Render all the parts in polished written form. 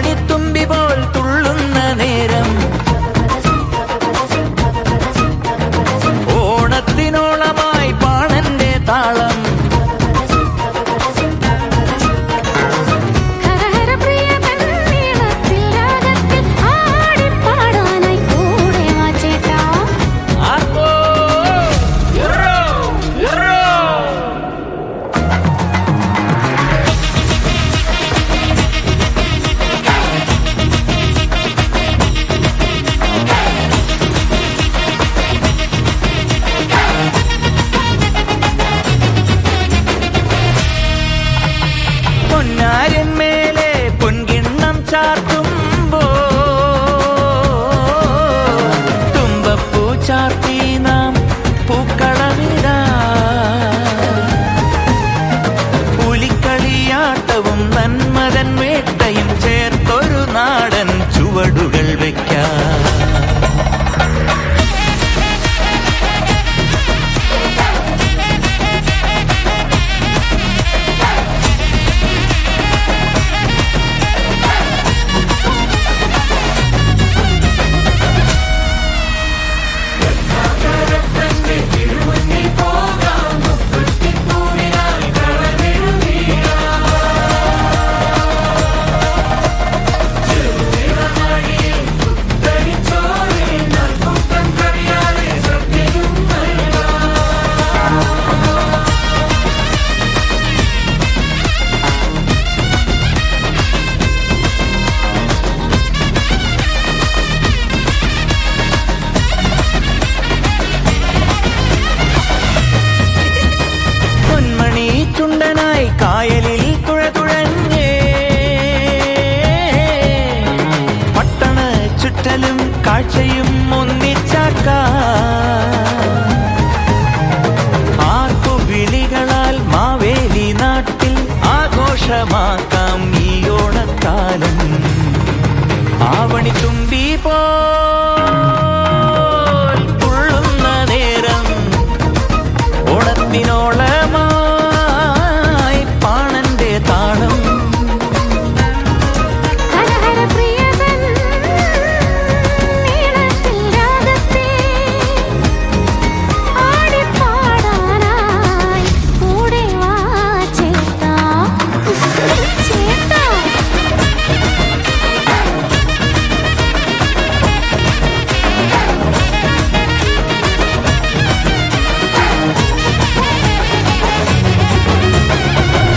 ആവണിത്തുമ്പി പോൽ തുള്ളുന്ന നേരം ഓണത്തിനോളമായി പാണന്റെ താളം പൊന്നാരന്മേലെ പൊൻകിണ്ണം ചാർത്തുമ്പോ തുമ്പപ്പൂ ചാർത്തി നാം പൂക്കളമിടാ പുലിക്കളിയാട്ടവും നന്മതൻ വേട്ടയും ചേർത്തൊരു നാടൻ ചുവടുകൾ വയ്ക്കാം. കായലിൽ തുഴതുഴഞ്ഞേ പട്ടണ ചുറ്റലും കാഴ്ചയും ഒന്നിച്ചാക്ക ആർപ്പുവിളികളാൽ മാവേലി നാട്ടിൽ ആഘോഷമാക്കാം ഈ ഓണക്കാലം. ആവണിത്തുമ്പി പോൽ തുള്ളുന്ന നേരം ഓണത്തിനോളമാ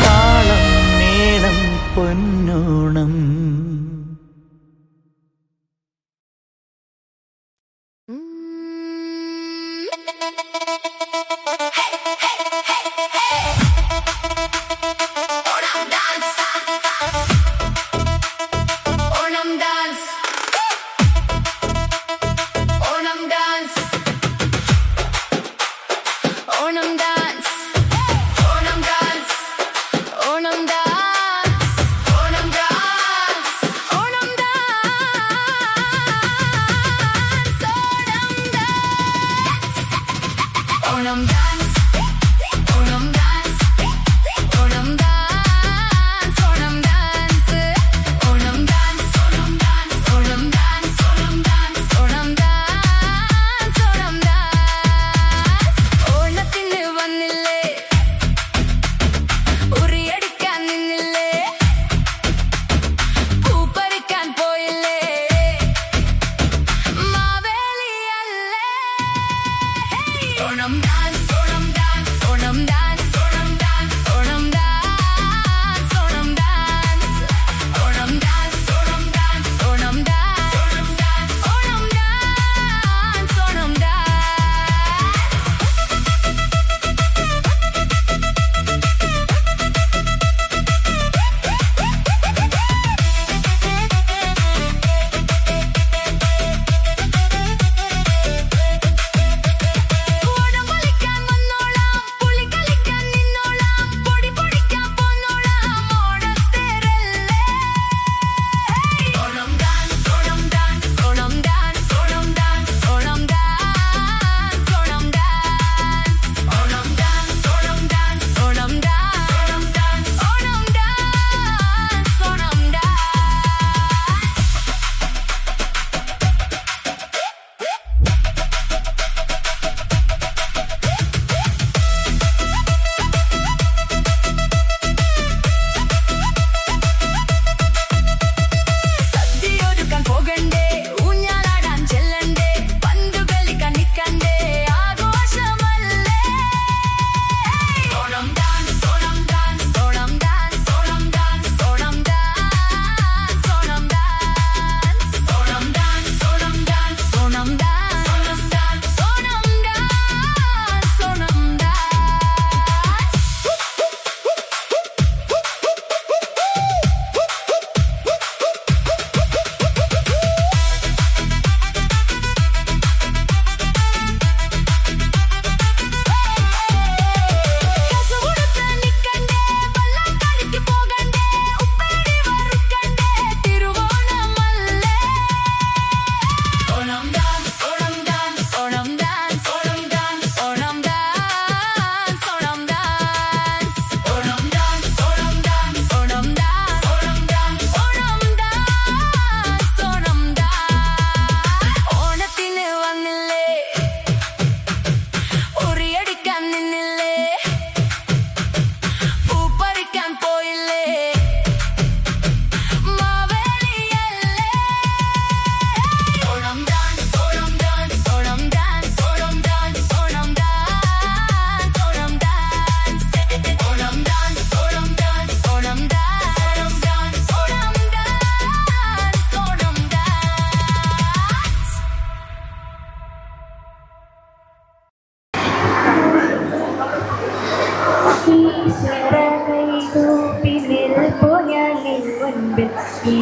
താളം പൊന്നോണം. Onam dance.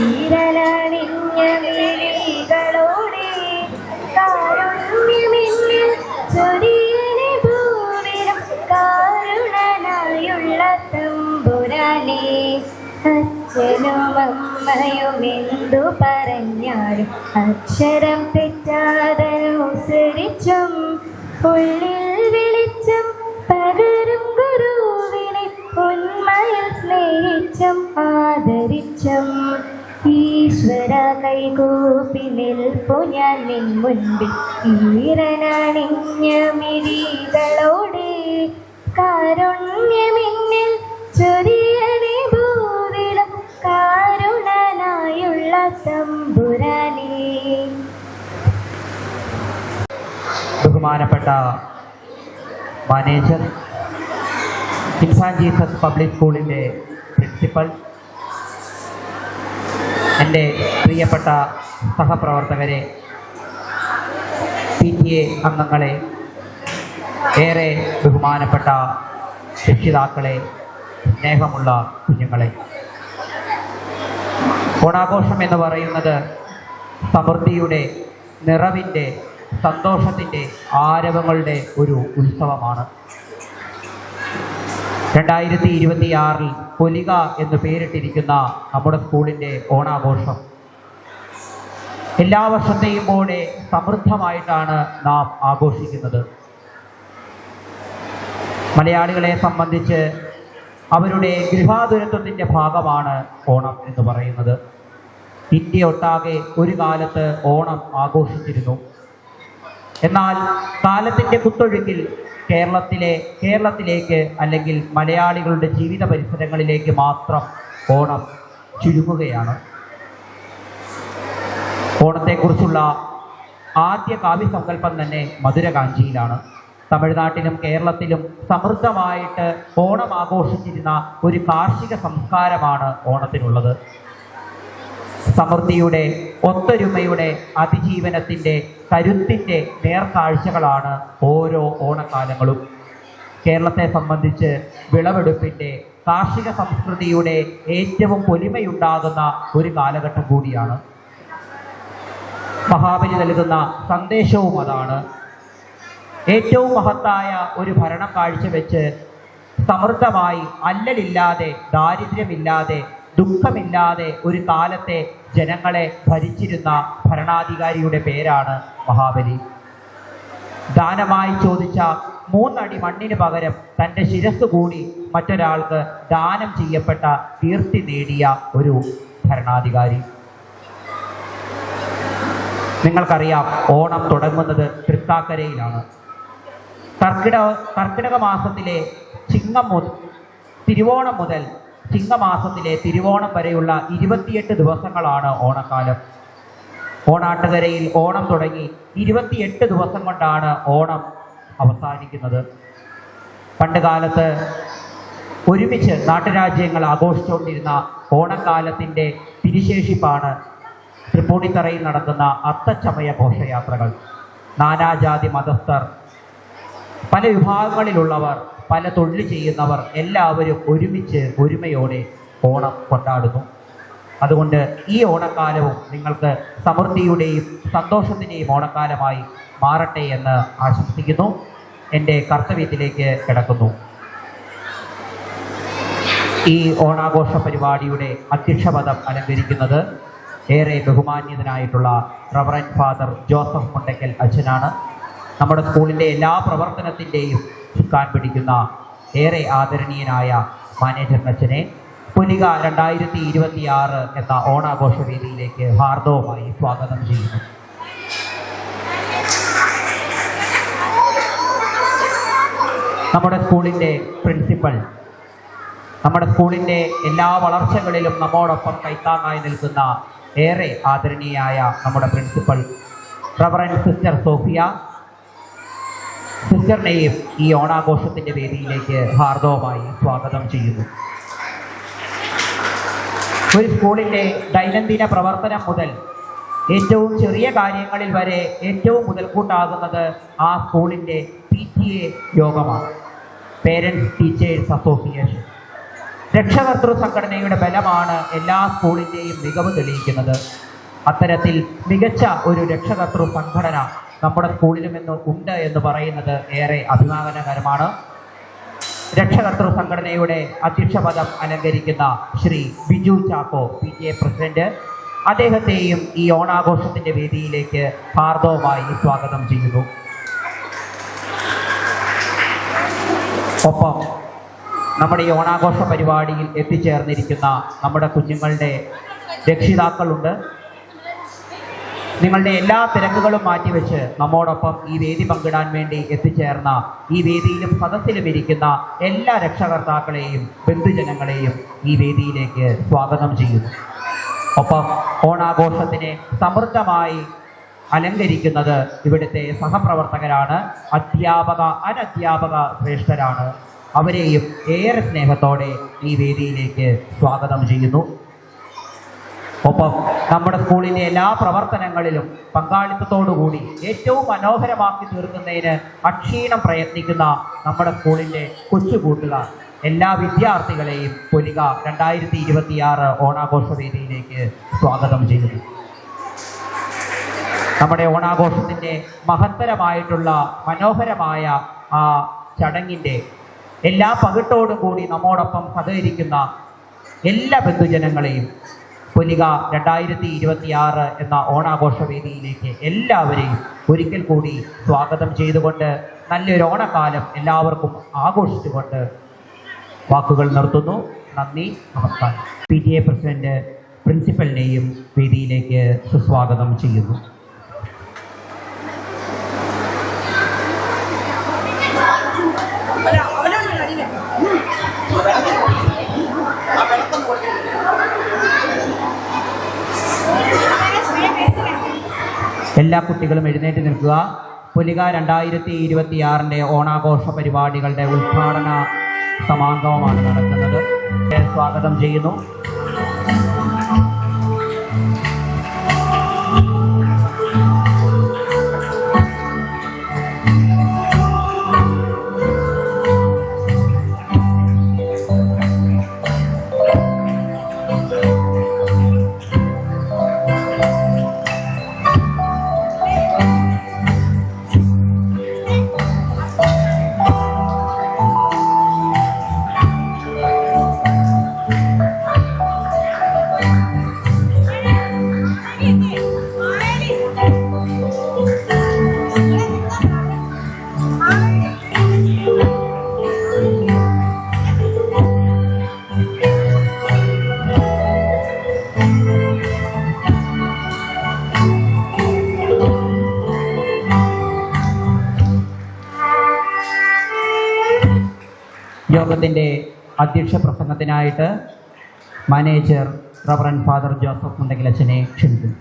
ഈരനണിഞ്ഞ മിഴികളോടെ കാരുണ്യമെന്നിൽ ചൊരിയണേ ഭൂവിലും കാരുണനായുള്ള തമ്പുരാനേ. അച്ഛനും അമ്മയും എന്തു പറഞ്ഞാലും അക്ഷരം തെറ്റാതനുസരിച്ചും ഉള്ളിൽ വെളിച്ചം പകരും ഗുരുവിനെ ഉന്മയിൽ സ്നേഹിച്ചും ആദരിച്ചും ഈശ്വര കൈകൂപ്പി നിൽപ്പു ഞാൻ നിൻ മുൻപിൽ ഈരനണിഞ്ഞ മിഴികളോടെ കാരുണ്യമെന്നിൽ ചൊരിയണേ ഭൂവിലും കാരുണനായുള്ള തമ്പുരാനേ. ബഹുമാനപ്പെട്ട manager, Kings and Jesus public സ്കൂളിൻ്റെ പ്രിൻസിപ്പൽ, എൻ്റെ പ്രിയപ്പെട്ട സഹപ്രവർത്തകരെ, PTA അംഗങ്ങളെ, ഏറെ ബഹുമാനപ്പെട്ട രക്ഷിതാക്കളെ, സ്നേഹമുള്ള കുഞ്ഞുങ്ങളെ, ഓണാഘോഷം എന്ന് പറയുന്നത് സമൃദ്ധിയുടെ, നിറവിൻ്റെ, സന്തോഷത്തിൻ്റെ, ആരവങ്ങളുടെ ഒരു ഉത്സവമാണ്. 2026 പൊലിക എന്ന് പേരിട്ടിരിക്കുന്ന നമ്മുടെ സ്കൂളിൻ്റെ ഓണാഘോഷം എല്ലാ വർഷത്തെയും പോലെ സമൃദ്ധമായിട്ടാണ് നാം ആഘോഷിക്കുന്നത്. മലയാളികളെ സംബന്ധിച്ച് അവരുടെ ഗൃഹാതുരത്വത്തിൻ്റെ ഭാഗമാണ് ഓണം എന്ന് പറയുന്നത്. ഇന്ത്യ ഒട്ടാകെ ഒരു കാലത്ത് ഓണം ആഘോഷിച്ചിരുന്നു. എന്നാൽ കാലത്തിൻ്റെ കുത്തൊഴുക്കിൽ കേരളത്തിലേക്ക് അല്ലെങ്കിൽ മലയാളികളുടെ ജീവിത പരിസരങ്ങളിലേക്ക് മാത്രം ഓണം ചുരുങ്ങുകയാണ്. ഓണത്തെക്കുറിച്ചുള്ള ആദ്യ കാവ്യസങ്കല്പം തന്നെ മധുരകാഞ്ചിയിലാണ്. തമിഴ്നാട്ടിലും കേരളത്തിലും സമൃദ്ധമായിട്ട് ഓണം ആഘോഷിച്ചിരുന്ന ഒരു കാർഷിക സംസ്കാരമാണ് ഓണത്തിനുള്ളത്. സമൃദ്ധിയുടെ, ഒത്തൊരുമയുടെ, അതിജീവനത്തിൻ്റെ, കരുത്തിൻ്റെ നേർക്കാഴ്ചകളാണ് ഓരോ ഓണക്കാലങ്ങളും. കേരളത്തെ സംബന്ധിച്ച് വിളവെടുപ്പിൻ്റെ, കാർഷിക സംസ്കൃതിയുടെ ഏറ്റവും പൊലിമയുണ്ടാകുന്ന ഒരു കാലഘട്ടം കൂടിയാണ്. മഹാബലി നൽകുന്ന സന്ദേശവും അതാണ്. ഏറ്റവും മഹത്തായ ഒരു ഭരണം കാഴ്ചവെച്ച് സമൃദ്ധമായി, അല്ലലില്ലാതെ, ദാരിദ്ര്യമില്ലാതെ, ദുഃഖമില്ലാതെ ഒരു കാലത്തെ ജനങ്ങളെ ഭരിച്ചിരുന്ന ഭരണാധികാരിയുടെ പേരാണ് മഹാബലി. ദാനമായി ചോദിച്ച 3 അടി മണ്ണിന് പകരം തൻ്റെ ശിരസ് കൂടി മറ്റൊരാൾക്ക് ദാനം ചെയ്യപ്പെട്ട കീർത്തി നേടിയ ഒരു ഭരണാധികാരി. നിങ്ങൾക്കറിയാം, ഓണം തുടങ്ങുന്നത് തൃക്കാക്കരയിലാണ്. കർക്കിടക മാസത്തിലെ തിരുവോണം മുതൽ ചിങ്ങമാസത്തിലെ തിരുവോണം വരെയുള്ള 28 ദിവസങ്ങളാണ് ഓണക്കാലം. ഓണാട്ടുകരയിൽ ഓണം തുടങ്ങി 28 ദിവസം കൊണ്ടാണ് ഓണം അവസാനിക്കുന്നത്. പണ്ട് കാലത്ത് ഒരുമിച്ച് നാട്ടുരാജ്യങ്ങൾ ആഘോഷിച്ചുകൊണ്ടിരുന്ന ഓണക്കാലത്തിൻ്റെ തിരിശേഷിപ്പാണ് തൃപ്പൂണിത്തറയിൽ നടക്കുന്ന അത്തച്ചമയ ഘോഷയാത്രകൾ. നാനാജാതി മതസ്ഥർ, പല വിഭാഗങ്ങളിലുള്ളവർ, പല തൊഴിൽ ചെയ്യുന്നവർ എല്ലാവരും ഒരുമിച്ച് ഒരുമയോടെ ഓണം കൊണ്ടാടുന്നു. അതുകൊണ്ട് ഈ ഓണക്കാലവും നിങ്ങൾക്ക് സമൃദ്ധിയുടെയും സന്തോഷത്തിൻ്റെയും ഓണക്കാലമായി മാറട്ടെ എന്ന് ആശംസിക്കുന്നു. എൻ്റെ കർത്തവ്യത്തിലേക്ക് കിടക്കുന്നു. ഈ ഓണാഘോഷ പരിപാടിയുടെ അധ്യക്ഷപദം അലങ്കരിക്കുന്നത് ഏറെ ബഹുമാന്യതനായിട്ടുള്ള റവറൻഡ് ഫാദർ ജോസഫ് മുണ്ടയ്ക്കൽ അച്ഛനാണ്. നമ്മുടെ സ്കൂളിൻ്റെ എല്ലാ പ്രവർത്തനത്തിൻ്റെയും ചുക്കാൻ പിടിക്കുന്ന ഏറെ ആദരണീയനായ മാനേജർ അച്ഛനെ പൊലിക 2026 എന്ന ഓണാഘോഷ വേദിയിലേക്ക് ഹാർദവുമായി സ്വാഗതം ചെയ്യുന്നു. നമ്മുടെ സ്കൂളിൻ്റെ പ്രിൻസിപ്പൽ, നമ്മുടെ സ്കൂളിൻ്റെ എല്ലാ വളർച്ചകളിലും നമ്മോടൊപ്പം കൈത്താങ്ങായി നിൽക്കുന്ന ഏറെ ആദരണീയായ നമ്മുടെ പ്രിൻസിപ്പൽ റവറൻഡ് സിസ്റ്റർ സോഫിയ, സിസ്റ്ററിനെയും ഈ ഓണാഘോഷത്തിൻ്റെ വേദിയിലേക്ക് ഹാർദവുമായി സ്വാഗതം ചെയ്യുന്നു. ഒരു സ്കൂളിൻ്റെ ദൈനംദിന പ്രവർത്തനം മുതൽ ഏറ്റവും ചെറിയ കാര്യങ്ങളിൽ വരെ ഏറ്റവും മുതൽക്കൂട്ടാകുന്നത് ആ സ്കൂളിൻ്റെ PTA യോഗമാണ്, പേരൻസ് ടീച്ചേഴ്സ് അസോസിയേഷൻ. രക്ഷകർതൃ സംഘടനയുടെ ബലമാണ് എല്ലാ സ്കൂളിൻ്റെയും മികവ് തെളിയിക്കുന്നത്. അത്തരത്തിൽ മികച്ച ഒരു രക്ഷകർതൃ സംഘടന നമ്മുടെ സ്കൂളിലും ഇന്ന് ഉണ്ട് എന്ന് പറയുന്നത് ഏറെ അഭിമാനകരമാണ്. രക്ഷകർതൃ സംഘടനയുടെ അധ്യക്ഷ പദം അലങ്കരിക്കുന്ന ശ്രീ ബിജു ചാക്കോ PTA പ്രസിഡന്റ്, അദ്ദേഹത്തെയും ഈ ഓണാഘോഷത്തിന്റെ വേദിയിലേക്ക് ഹാർദവമായി സ്വാഗതം ചെയ്യുന്നു. ഒപ്പം നമ്മുടെ ഈ ഓണാഘോഷ പരിപാടിയിൽ എത്തിച്ചേർന്നിരിക്കുന്ന നമ്മുടെ കുഞ്ഞുങ്ങളുടെ രക്ഷിതാക്കളുണ്ട്. നിങ്ങളുടെ എല്ലാ തിരക്കുകളും മാറ്റിവെച്ച് നമ്മോടൊപ്പം ഈ വേദി പങ്കിടാൻ വേണ്ടി എത്തിച്ചേർന്ന ഈ വേദിയിലും സദസ്സിലും ഇരിക്കുന്ന എല്ലാ രക്ഷകർത്താക്കളെയും ബന്ധുജനങ്ങളെയും ഈ വേദിയിലേക്ക് സ്വാഗതം ചെയ്യുന്നു. ഒപ്പം ഓണാഘോഷത്തിനെ സമൃദ്ധമായി അലങ്കരിക്കുന്നത് ഇവിടുത്തെ സഹപ്രവർത്തകരാണ്, അധ്യാപക അനധ്യാപക ശ്രേഷ്ഠരാണ്. അവരെയും ഏറെ സ്നേഹത്തോടെ ഈ വേദിയിലേക്ക് സ്വാഗതം ചെയ്യുന്നു. ഒപ്പം നമ്മുടെ സ്കൂളിലെ എല്ലാ പ്രവർത്തനങ്ങളിലും പങ്കാളിത്തത്തോടുകൂടി ഏറ്റവും മനോഹരമാക്കി തീർക്കുന്നതിന് അക്ഷീണം പ്രയത്നിക്കുന്ന നമ്മുടെ സ്കൂളിൻ്റെ കൊച്ചു കൂട്ടുകാർ എല്ലാ വിദ്യാർത്ഥികളെയും പൊലിക 2026 ഓണാഘോഷ വേദിയിലേക്ക് സ്വാഗതം ചെയ്യുന്നു. നമ്മുടെ ഓണാഘോഷത്തിൻ്റെ മഹത്തരമായിട്ടുള്ള മനോഹരമായ ആ ചടങ്ങിൻ്റെ എല്ലാ പകിട്ടോടും കൂടി നമ്മോടൊപ്പം സഹകരിക്കുന്ന എല്ലാ ബന്ധുജനങ്ങളെയും പൊലിക 2026 എന്ന ഓണാഘോഷ വേദിയിലേക്ക് എല്ലാവരെയും ഒരിക്കൽ കൂടി സ്വാഗതം ചെയ്തുകൊണ്ട് നല്ലൊരു ഓണക്കാലം എല്ലാവർക്കും ആഘോഷിച്ചുകൊണ്ട് വാക്കുകൾ നിർത്തുന്നു. നന്ദി, നമസ്കാരം. PTA പ്രസിഡന്റ് പ്രിൻസിപ്പലിനെയും വേദിയിലേക്ക് സുസ്വാഗതം ചെയ്യുന്നു. എല്ലാ കുട്ടികളും എഴുന്നേറ്റ് നിൽക്കുക. പൊലിക 2026 ഓണാഘോഷ പരിപാടികളുടെ ഉദ്ഘാടന സമാഗമമാണ് നടക്കുന്നത്. സ്വാഗതം ചെയ്യുന്നു. യോഗത്തിൻ്റെ അധ്യക്ഷ പ്രസംഗത്തിനായിട്ട് മാനേജർ റവറൻഡ് ഫാദർ ജോസഫ് മുണ്ടകിലച്ചനെ ക്ഷണിക്കുന്നു.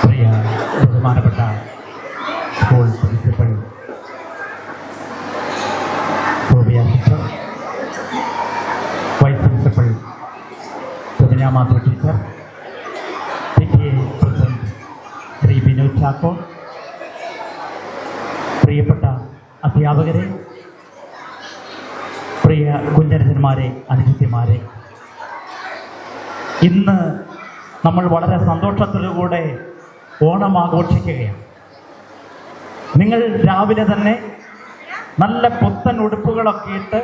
പ്രിയ ബഹുമാനപ്പെട്ട school principal Sobia teacher, vice principal Madhu teacher, PTA president Shri Binu Chacko, പ്രിയപ്പെട്ട അധ്യാപകരെ, പ്രിയ കുഞ്ഞരജന്മാരെ, അനുജന്മാരെ, ഇന്ന് നമ്മൾ വളരെ സന്തോഷത്തോടുകൂടെ ഓണം ആഘോഷിക്കുകയാണ്. നിങ്ങൾ രാവിലെ തന്നെ നല്ല പുത്തൻ ഉടുപ്പുകളൊക്കെ ഇട്ട്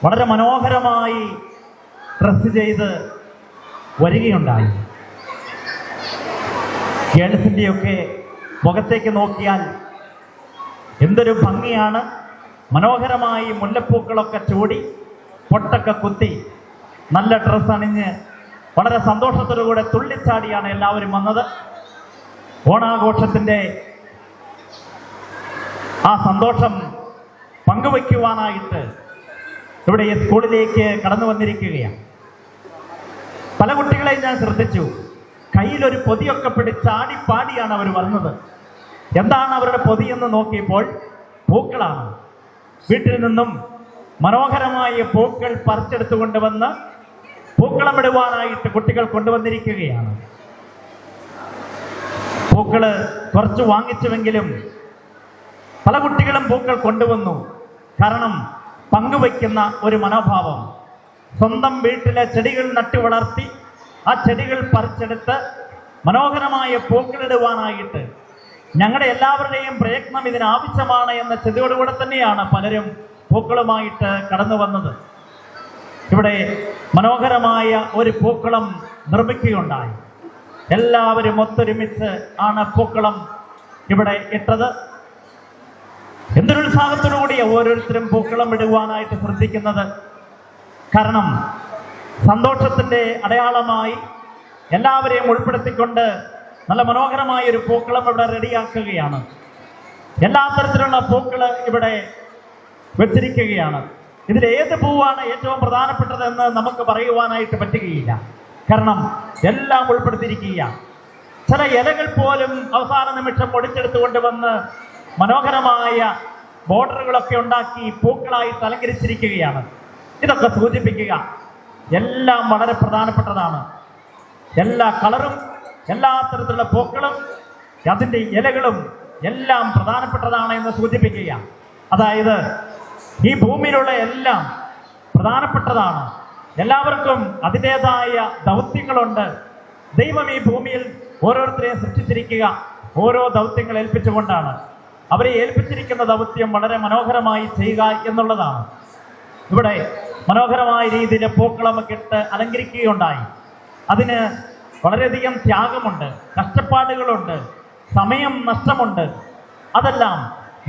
വളരെ മനോഹരമായി ഡ്രസ്സ് ചെയ്ത് വരികയുണ്ടായി. ഗേൾസിൻ്റെയൊക്കെ മുഖത്തേക്ക് നോക്കിയാൽ എന്തൊരു ഭംഗിയാണ്. മനോഹരമായി മുല്ലപ്പൂക്കളൊക്കെ ചൂടി പൊട്ടൊക്കെ കുത്തി നല്ല ഡ്രസ്സ് അണിഞ്ഞ് വളരെ സന്തോഷത്തോടുകൂടെ തുള്ളിച്ചാടിയാണ് എല്ലാവരും വന്നത്. ഓണാഘോഷത്തിൻ്റെ ആ സന്തോഷം പങ്കുവയ്ക്കുവാനായിട്ട് ഇവിടെ ഈ സ്കൂളിലേക്ക് കടന്നു വന്നിരിക്കുകയാണ്. പല കുട്ടികളെയും ഞാൻ ശ്രദ്ധിച്ചു. കയ്യിലൊരു പൊതിയൊക്കെ പിടിച്ചാടിപ്പാടിയാണ് അവർ വന്നത്. എന്താണ് അവരുടെ പൊതിയെന്ന് നോക്കിയപ്പോൾ പൂക്കളാണ്. വീട്ടിൽ നിന്നും മനോഹരമായ പൂക്കൾ പറിച്ചെടുത്തുകൊണ്ട് വന്ന് പൂക്കളമിടുവാനായിട്ട് കുട്ടികൾ കൊണ്ടുവന്നിരിക്കുകയാണ്. പൂക്കള് കുറച്ച് വാങ്ങിച്ചുവെങ്കിലും പല കുട്ടികളും പൂക്കൾ കൊണ്ടുവന്നു. കാരണം പങ്കുവയ്ക്കുന്ന ഒരു മനോഭാവം. സ്വന്തം വീട്ടിലെ ചെടികൾ നട്ടു വളർത്തി ആ ചെടികൾ പറിച്ചെടുത്ത് മനോഹരമായ പൂക്കളിടുവാനായിട്ട് ഞങ്ങളുടെ എല്ലാവരുടെയും പ്രയത്നം ഇതിനാവശ്യമാണ് എന്ന ചിന്തയോടുകൂടെ തന്നെയാണ് പലരും പൂക്കളുമായിട്ട് കടന്നു വന്നത്. ഇവിടെ മനോഹരമായ ഒരു പൂക്കളം നിർമ്മിക്കുകയുണ്ടായി. എല്ലാവരും ഒത്തൊരുമിച്ച് ആണ് പൂക്കളം ഇവിടെ ഇട്ടത്. എന്തൊരു ഉത്സാഹത്തോടുകൂടിയ ഓരോരുത്തരും പൂക്കളം ഇടുവാനായിട്ട് ശ്രദ്ധിക്കുന്നത്. കാരണം സന്തോഷത്തിൻ്റെ അടയാളമായി എല്ലാവരെയും ഉൾപ്പെടുത്തിക്കൊണ്ട് നല്ല മനോഹരമായ ഒരു പൂക്കളം ഇവിടെ റെഡിയാക്കുകയാണ്. എല്ലാ തരത്തിലുള്ള പൂക്കൾ ഇവിടെ വെച്ചിരിക്കുകയാണ്. ഇതിൽ ഏത് പൂവാണ് ഏറ്റവും പ്രധാനപ്പെട്ടതെന്ന് നമുക്ക് പറയുവാനായിട്ട് പറ്റുകയില്ല. കാരണം എല്ലാം ഉൾപ്പെടുത്തിയിരിക്കുകയാണ്. ചില ഇലകൾ പോലും അവസാന നിമിഷം ഒടിച്ചെടുത്തുകൊണ്ട് വന്ന് മനോഹരമായ ബോർഡറുകളൊക്കെ ഉണ്ടാക്കി പൂക്കളായിട്ട് അലങ്കരിച്ചിരിക്കുകയാണ്. ഇതൊക്കെ സൂചിപ്പിക്കുക എല്ലാം വളരെ പ്രധാനപ്പെട്ടതാണ്. എല്ലാ കളറും എല്ലാ തരത്തിലുള്ള പൂക്കളും അതിൻ്റെ ഇലകളും എല്ലാം പ്രധാനപ്പെട്ടതാണ് എന്ന് സൂചിപ്പിക്കുക. അതായത് ഈ ഭൂമിയിലുള്ള എല്ലാം പ്രധാനപ്പെട്ടതാണ്. എല്ലാവർക്കും അതിൻ്റെതായ ദൗത്യങ്ങളുണ്ട്. ദൈവം ഈ ഭൂമിയിൽ ഓരോരുത്തരെയും സൃഷ്ടിച്ചിരിക്കുക ഓരോ ദൗത്യങ്ങൾ ഏൽപ്പിച്ചുകൊണ്ടാണ്. അവരെ ഏൽപ്പിച്ചിരിക്കുന്ന ദൗത്യം വളരെ മനോഹരമായി ചെയ്യുക എന്നുള്ളതാണ്. ഇവിടെ മനോഹരമായ രീതിയിൽ പൂക്കളമൊക്കെ ഇട്ട് അലങ്കരിക്കുകയുണ്ടായി. അതിന് വളരെയധികം ത്യാഗമുണ്ട്, കഷ്ടപ്പാടുകളുണ്ട്, സമയം നഷ്ടമുണ്ട്. അതെല്ലാം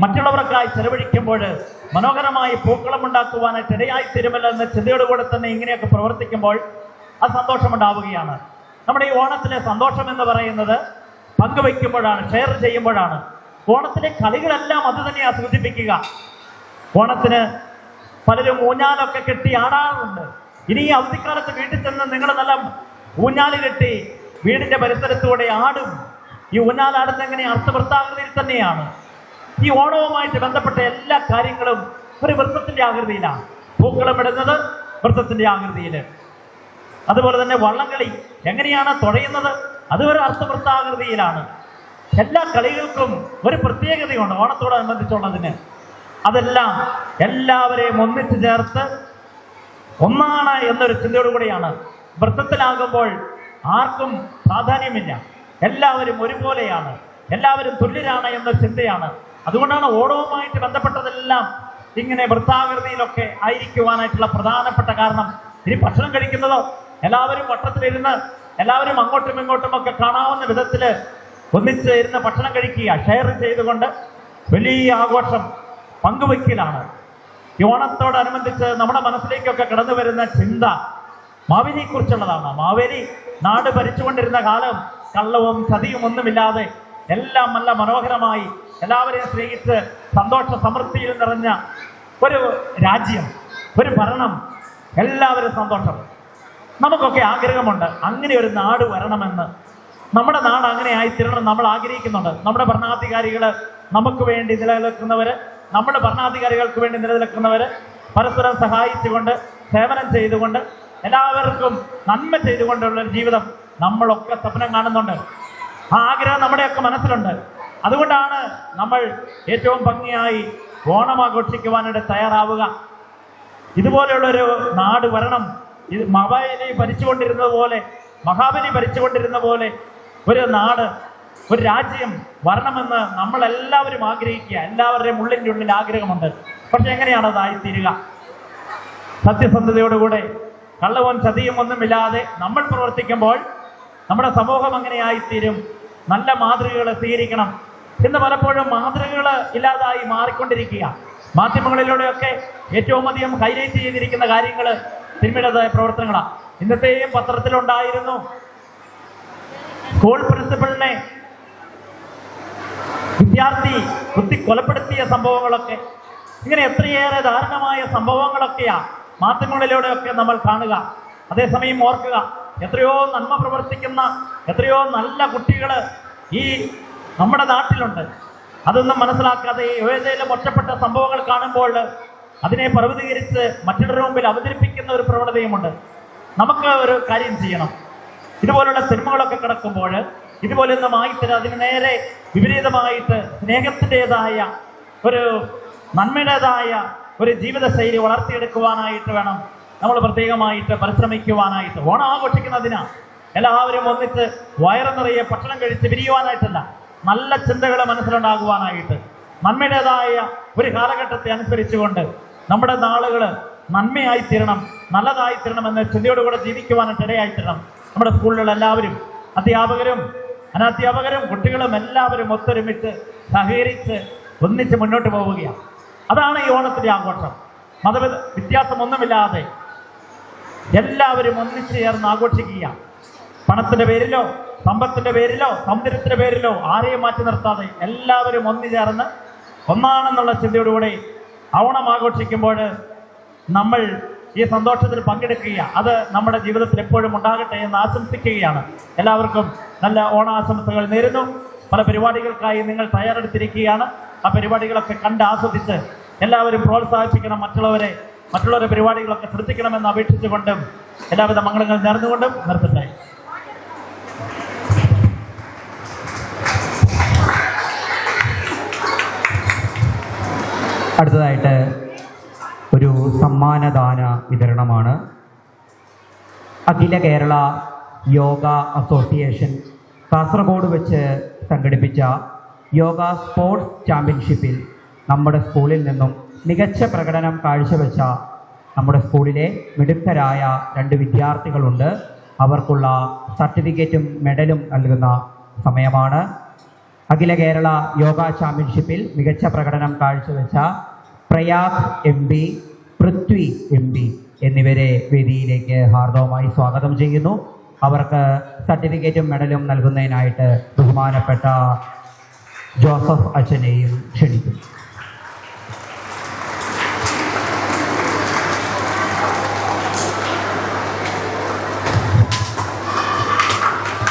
മറ്റുള്ളവർക്കായി ചെലവഴിക്കുമ്പോൾ മനോഹരമായി പൂക്കളം ഉണ്ടാക്കുവാനായിട്ട് ഇടയായി തീരുമല്ലോ എന്ന ചിന്തയോടുകൂടെ തന്നെ ഇങ്ങനെയൊക്കെ പ്രവർത്തിക്കുമ്പോൾ ആ സന്തോഷമുണ്ടാവുകയാണ്. നമ്മുടെ ഈ ഓണത്തിലെ സന്തോഷം എന്ന് പറയുന്നത് പങ്കുവയ്ക്കുമ്പോഴാണ്, ഷെയർ ചെയ്യുമ്പോഴാണ്. ഓണത്തിലെ കളികളെല്ലാം അത് തന്നെയാണ് സൂചിപ്പിക്കുക. ഓണത്തിന് പലരും ഊഞ്ഞാലൊക്കെ കെട്ടി ആടാറുണ്ട്. ഇനി ഈ അവധിക്കാലത്ത് വീട്ടിൽ ചെന്ന് നിങ്ങൾ നല്ല ഊഞ്ഞാല് കെട്ടി വീടിന്റെ പരിസരത്തൂടെ ആടും. ഈ ഊഞ്ഞാലാടുന്ന എങ്ങനെ അർത്ഥവൃത്താകൃതിയിൽ തന്നെയാണ്. ഈ ഓണവുമായിട്ട് ബന്ധപ്പെട്ട എല്ലാ കാര്യങ്ങളും ഒരു വൃത്തത്തിന്റെ ആകൃതിയിലാണ്. പൂക്കളം ഇടുന്നത് വൃത്തത്തിന്റെ ആകൃതിയിൽ. അതുപോലെ തന്നെ വള്ളംകളി എങ്ങനെയാണ് തുഴയുന്നത്, അത് ഒരു അർത്ഥവൃത്താകൃതിയിലാണ്. എല്ലാ കളികൾക്കും ഒരു പ്രത്യേകതയുണ്ട് ഓണത്തോടനുബന്ധിച്ചുള്ളതിന്. അതെല്ലാം എല്ലാവരെയും ഒന്നിച്ചു ചേർത്ത് ഒന്നാണ് എന്നൊരു ചിന്തയോടുകൂടിയാണ്. വൃത്തത്തിലാകുമ്പോൾ ആർക്കും പ്രാധാന്യമില്ല, എല്ലാവരും ഒരുപോലെയാണ്, എല്ലാവരും തുല്യരാണ് എന്നൊരു ചിന്തയാണ്. അതുകൊണ്ടാണ് ഓണവുമായിട്ട് ബന്ധപ്പെട്ടതെല്ലാം ഇങ്ങനെ വൃത്താകൃതിയിലൊക്കെ ആയിരിക്കുവാനായിട്ടുള്ള പ്രധാനപ്പെട്ട കാരണം. ഇനി ഭക്ഷണം കഴിക്കുന്നതോ എല്ലാവരും വട്ടത്തിലിരുന്ന് എല്ലാവരും അങ്ങോട്ടും ഇങ്ങോട്ടും ഒക്കെ കാണാവുന്ന വിധത്തില് ഒന്നിച്ച് ഇരുന്ന് ഭക്ഷണം കഴിക്കുക, ഷെയർ ചെയ്തുകൊണ്ട് വലിയ ആഘോഷം പങ്കുവയ്ക്കലാണ്. ഈ ഓണത്തോടനുബന്ധിച്ച് നമ്മുടെ മനസ്സിലേക്കൊക്കെ കടന്നു വരുന്ന ചിന്ത മാവേലിയെ കുറിച്ചുള്ളതാണ്. മാവേലി നാട് ഭരിച്ചുകൊണ്ടിരുന്ന കാലം കള്ളവും ചതിയും ഒന്നുമില്ലാതെ എല്ലാം നല്ല മനോഹരമായി എല്ലാവരെയും സ്നേഹിച്ച് സന്തോഷ സമൃദ്ധിയിൽ നിറഞ്ഞ ഒരു രാജ്യം, ഒരു ഭരണം, എല്ലാവരും സന്തോഷം. നമുക്കൊക്കെ ആഗ്രഹമുണ്ട് അങ്ങനെ ഒരു നാട് വരണമെന്ന്. നമ്മുടെ നാട് അങ്ങനെ ആയിത്തീരണം നമ്മൾ ആഗ്രഹിക്കുന്നുണ്ട്. നമ്മുടെ ഭരണാധികാരികൾ നമുക്ക് വേണ്ടി നിലനിൽക്കുന്നവര്, നമ്മുടെ ഭരണാധികാരികൾക്ക് വേണ്ടി നിലനിൽക്കുന്നവര് പരസ്പരം സഹായിച്ചുകൊണ്ട് സേവനം ചെയ്തുകൊണ്ട് എല്ലാവർക്കും നന്മ ചെയ്തുകൊണ്ടുള്ള ഒരു ജീവിതം നമ്മളൊക്കെ സ്വപ്നം കാണുന്നുണ്ട്. ആ ആഗ്രഹം നമ്മുടെയൊക്കെ മനസ്സിലുണ്ട്. അതുകൊണ്ടാണ് നമ്മൾ ഏറ്റവും ഭംഗിയായി ഓണം ആഘോഷിക്കുവാനായിട്ട് തയ്യാറാവുക. ഇതുപോലെയുള്ളൊരു നാട് വരണം. ഇത് മഹാബലി ഭരിച്ചുകൊണ്ടിരുന്ന പോലെ ഒരു നാട്, ഒരു രാജ്യം വരണമെന്ന് നമ്മളെല്ലാവരും ആഗ്രഹിക്കുക. എല്ലാവരുടെയും ഉള്ളിൻ്റെ ഉള്ളിൽ ആഗ്രഹമുണ്ട്. പക്ഷെ എങ്ങനെയാണ് അതായിത്തീരുക? സത്യസന്ധതയോടുകൂടെ കള്ളവും ചതിയും ഒന്നുമില്ലാതെ നമ്മൾ പ്രവർത്തിക്കുമ്പോൾ നമ്മുടെ സമൂഹം എങ്ങനെയായിത്തീരും? നല്ല മാതൃകകൾ സ്വീകരിക്കണം. ഇന്ന് പലപ്പോഴും മാതൃകകൾ ഇല്ലാതായി മാറിക്കൊണ്ടിരിക്കുക. മാധ്യമങ്ങളിലൂടെയൊക്കെ ഏറ്റവും അധികം ഹൈലൈറ്റ് ചെയ്തിരിക്കുന്ന കാര്യങ്ങൾ തിന്മയുടേതായ പ്രവർത്തനങ്ങളാണ്. ഇന്നത്തെയും പത്രത്തിലുണ്ടായിരുന്നു സ്കൂൾ പ്രിൻസിപ്പലിനെ വിദ്യാർത്ഥി കൊലപ്പെടുത്തിയ സംഭവങ്ങളൊക്കെ. ഇങ്ങനെ എത്രയേറെ ദാരുണമായ സംഭവങ്ങളൊക്കെയാ മാധ്യമങ്ങളിലൂടെയൊക്കെ നമ്മൾ കാണുക. അതേസമയം ഓർക്കുക, എത്രയോ നന്മ പ്രവർത്തിക്കുന്ന എത്രയോ നല്ല കുട്ടികൾ ഈ നമ്മുടെ നാട്ടിലുണ്ട്. അതൊന്നും മനസ്സിലാക്കാതെ ഏതെങ്കിലും ഒറ്റപ്പെട്ട സംഭവങ്ങൾ കാണുമ്പോൾ അതിനെ പർവ്വതീകരിച്ച് മറ്റുള്ളവരുടെ മുമ്പിൽ അവതരിപ്പിക്കുന്ന ഒരു പ്രവണതയുമുണ്ട്. നമുക്ക് ഒരു കാര്യം ചെയ്യണം. ഇതുപോലുള്ള സിനിമകളൊക്കെ കിടക്കുമ്പോൾ ഇതുപോലൊന്നും ആയിട്ട് അതിന് നേരെ വിപരീതമായിട്ട് സ്നേഹത്തിൻ്റെതായ ഒരു നന്മയുടേതായ ഒരു ജീവിതശൈലി വളർത്തിയെടുക്കുവാനായിട്ട് വേണം നമ്മൾ പ്രത്യേകമായിട്ട് പരിശ്രമിക്കുവാനായിട്ട്. ഓണം ആഘോഷിക്കുന്നതിനാ എല്ലാവരും ഒന്നിച്ച് വയറ് നിറയെ ഭക്ഷണം കഴിച്ച് പിരിയുവാനായിട്ടല്ല, നല്ല ചിന്തകൾ മനസ്സിലുണ്ടാകുവാനായിട്ട്, നന്മയുടേതായ ഒരു കാലഘട്ടത്തെ അനുസരിച്ചുകൊണ്ട് നമ്മുടെ നാളുകൾ നന്മയായിത്തീരണം, നല്ലതായിത്തീരണം എന്ന ചിന്തയോടുകൂടെ ജീവിക്കുവാനായിട്ട് ഇടയായിത്തീരണം. നമ്മുടെ സ്കൂളിലുള്ള എല്ലാവരും, അധ്യാപകരും അനധ്യാപകരും കുട്ടികളും എല്ലാവരും ഒത്തൊരുമിച്ച് സഹകരിച്ച് ഒന്നിച്ച് മുന്നോട്ട് പോവുകയാണ്. അതാണ് ഈ ഓണത്തിൻ്റെ ആഘോഷം. വ്യത്യാസമൊന്നുമില്ലാതെ എല്ലാവരും ഒന്നിച്ചു ചേർന്ന് ആഘോഷിക്കുക. പണത്തിൻ്റെ പേരിലോ സമ്പത്തിൻ്റെ പേരിലോ സൗന്ദര്യത്തിൻ്റെ പേരിലോ ആരെയും മാറ്റി നിർത്താതെ എല്ലാവരും ഒന്നു ചേർന്ന് ഒന്നാണെന്നുള്ള ചിന്തയോടുകൂടി ഓണം ആഘോഷിക്കുമ്പോൾ നമ്മൾ ഈ സന്തോഷത്തിൽ പങ്കെടുക്കുക. അത് നമ്മുടെ ജീവിതത്തിൽ എപ്പോഴും ഉണ്ടാകട്ടെ എന്ന് ആശംസിക്കുകയാണ്. എല്ലാവർക്കും നല്ല ഓണാശംസകൾ നേരുന്നു. പല പരിപാടികൾക്കായി നിങ്ങൾ തയ്യാറെടുത്തിരിക്കുകയാണ്. ആ പരിപാടികളൊക്കെ കണ്ട് ആസ്വദിച്ച് എല്ലാവരും പ്രോത്സാഹിപ്പിക്കണം. മറ്റുള്ളവരെ പരിപാടികളൊക്കെ ശ്രദ്ധിക്കണമെന്ന് അപേക്ഷിച്ചുകൊണ്ടും എല്ലാവിധ മംഗളങ്ങൾ നേർന്നുകൊണ്ടും നിർത്തട്ടെ. അടുത്തതായിട്ട് ഒരു സമ്മാനദാന വിതരണമാണ്. അഖില കേരള യോഗ അസോസിയേഷൻ കാസർഗോഡ് വെച്ച് സംഘടിപ്പിച്ച യോഗ സ്പോർട്സ് ചാമ്പ്യൻഷിപ്പിൽ നമ്മുടെ സ്കൂളിൽ നിന്നും മികച്ച പ്രകടനം കാഴ്ചവെച്ച നമ്മുടെ സ്കൂളിലെ മിടുക്കരായ 2 വിദ്യാർത്ഥികളുണ്ട്. അവർക്കുള്ള സർട്ടിഫിക്കറ്റും മെഡലും നൽകുന്ന സമയമാണ്. അഖില കേരള യോഗ ചാമ്പ്യൻഷിപ്പിൽ മികച്ച പ്രകടനം കാഴ്ചവെച്ച പ്രയാഗ് MP, പൃഥ്വി MP എന്നിവരെ വേദിയിലേക്ക് ഹാർദവമായി സ്വാഗതം ചെയ്യുന്നു. അവർക്ക് സർട്ടിഫിക്കറ്റും മെഡലും നൽകുന്നതിനായിട്ട് ബഹുമാനപ്പെട്ട ജോസഫ് അച്ഛനെയും ക്ഷണിക്കുന്നു.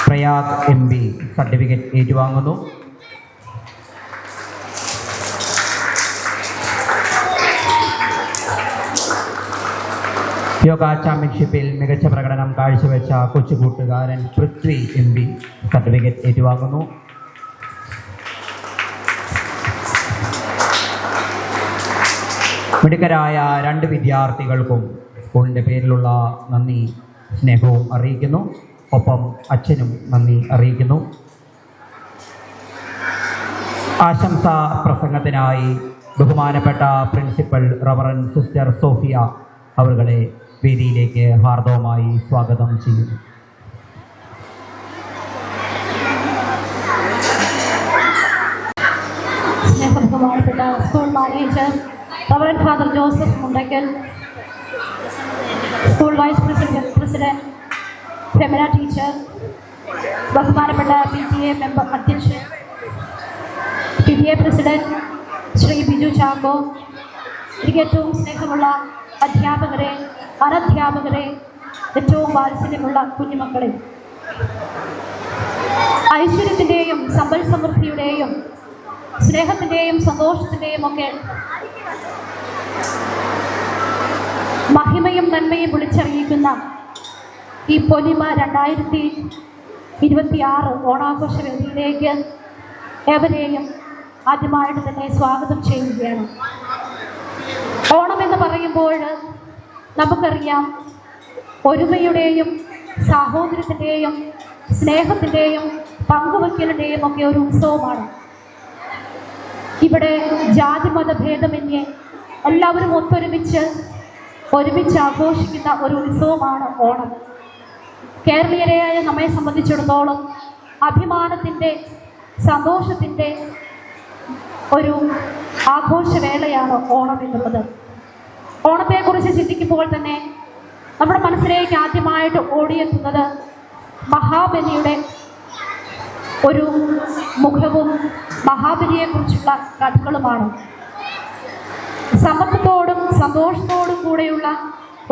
പ്രയാഗ് MP സർട്ടിഫിക്കറ്റ് ഏറ്റുവാങ്ങുന്നു. യോഗ ചാമ്പ്യൻഷിപ്പിൽ മികച്ച പ്രകടനം കാഴ്ചവെച്ച കൊച്ചുകൂട്ടുകാരൻ പൃഥ്വി MP സർട്ടിഫിക്കറ്റ് ഏറ്റുവാങ്ങുന്നു. മിടുക്കരായ 2 വിദ്യാർത്ഥികൾക്കും സ്കൂളിൻ്റെ പേരിലുള്ള നന്ദി സ്നേഹവും അറിയിക്കുന്നു. ഒപ്പം അച്ഛനും നന്ദി അറിയിക്കുന്നു. ആശംസാ പ്രസംഗത്തിനായി ബഹുമാനപ്പെട്ട പ്രിൻസിപ്പൽ റവറൻ സിസ്റ്റർ സോഫിയ അവരുടെ വേദിയിലേക്ക് ഹാർദവമായി സ്വാഗതം ചെയ്യുന്നു. സ്നേഹബഹുമാനപ്പെട്ട school manager reverend father Joseph Mundakkal, school vice president Femina teacher, ബഹുമാനപ്പെട്ട PTA മെമ്പർ അധ്യക്ഷൻ, PTA പ്രസിഡന്റ് ശ്രീ ബിജു ചാക്കോ, എനിക്ക് ഏറ്റവും സ്നേഹമുള്ള അധ്യാപകരെ, അനധ്യാപകരെ, ഏറ്റവും വാത്സല്യമുള്ള കുഞ്ഞുമക്കളെ, ഐശ്വര്യത്തിൻ്റെയും സമ്പൽ സമൃദ്ധിയുടെയും സ്നേഹത്തിൻ്റെയും സന്തോഷത്തിൻ്റെയും ഒക്കെ മഹിമയും നന്മയും വിളിച്ചറിയിക്കുന്ന ഈ പൊലിമ 2026 ഓണാഘോഷ വേദിയിലേക്ക് ഏവരെയും ആദ്യമായിട്ട് തന്നെ സ്വാഗതം ചെയ്യുകയാണ്. ഓണം എന്ന് പറയുമ്പോൾ നമുക്കറിയാം, ഒരുമയുടെയും സാഹോദര്യത്തിൻ്റെയും സ്നേഹത്തിൻ്റെയും പങ്കുവയ്ക്കലിൻ്റെയും ഒക്കെ ഒരു ഉത്സവമാണ്. ഇവിടെ ജാതിമത ഭേദമന്യേ എല്ലാവരും ഒരുമിച്ച് ആഘോഷിക്കുന്ന ഒരു ഉത്സവമാണ് ഓണം. കേരളീയരായ നമ്മെ സംബന്ധിച്ചിടത്തോളം അഭിമാനത്തിൻ്റെ, സന്തോഷത്തിൻ്റെ ഒരു ആഘോഷവേളയാണ് ഓണം എന്നുള്ളത്. ഓണത്തെക്കുറിച്ച് ചിന്തിക്കുമ്പോൾ തന്നെ നമ്മുടെ മനസ്സിലേക്ക് ആദ്യമായിട്ട് ഓടിയെത്തുന്നത് മഹാബലിയുടെ ഒരു മുഖവും മഹാബലിയെക്കുറിച്ചുള്ള കഥകളുമാണ്. സമത്വത്തോടും സന്തോഷത്തോടും കൂടെയുള്ള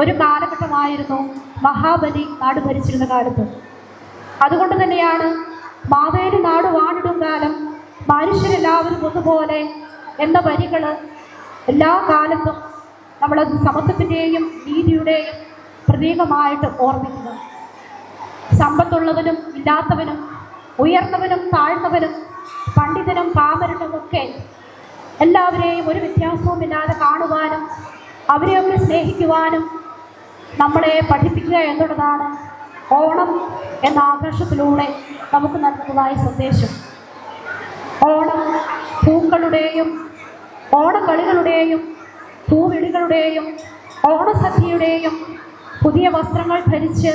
ഒരു കാലഘട്ടമായിരുന്നു മഹാബലി നാട് ഭരിച്ചിരുന്ന കാലത്ത്. അതുകൊണ്ട് തന്നെയാണ് മാവേലി നാട് വാണിടും കാലം മനുഷ്യരെല്ലാവരും ഒന്നുപോലെ എന്ന വരികൾ എല്ലാ കാലത്തും നമ്മൾ സമത്വത്തിൻ്റെയും നീതിയുടെയും പ്രതീകമായിട്ട് ഓർമ്മിക്കുക. സമ്പത്തുള്ളവനും ഇല്ലാത്തവനും, ഉയർന്നവനും താഴ്ന്നവനും, പണ്ഡിതനും പാമരനുമൊക്കെ എല്ലാവരെയും ഒരു വ്യത്യാസവുമില്ലാതെ കാണുവാനും അവരെയൊക്കെ സ്നേഹിക്കുവാനും നമ്മളെ പഠിപ്പിക്കുക എന്നുള്ളതാണ് ഓണം എന്ന ആഘോഷത്തിലൂടെ നമുക്ക് നൽകുന്നതായ സന്ദേശം. ഓണം പൂക്കളുടെയും ഓണക്കളികളുടെയും പൂവിളികളുടെയും ഓണസദ്യയുടെയും പുതിയ വസ്ത്രങ്ങൾ ധരിച്ച്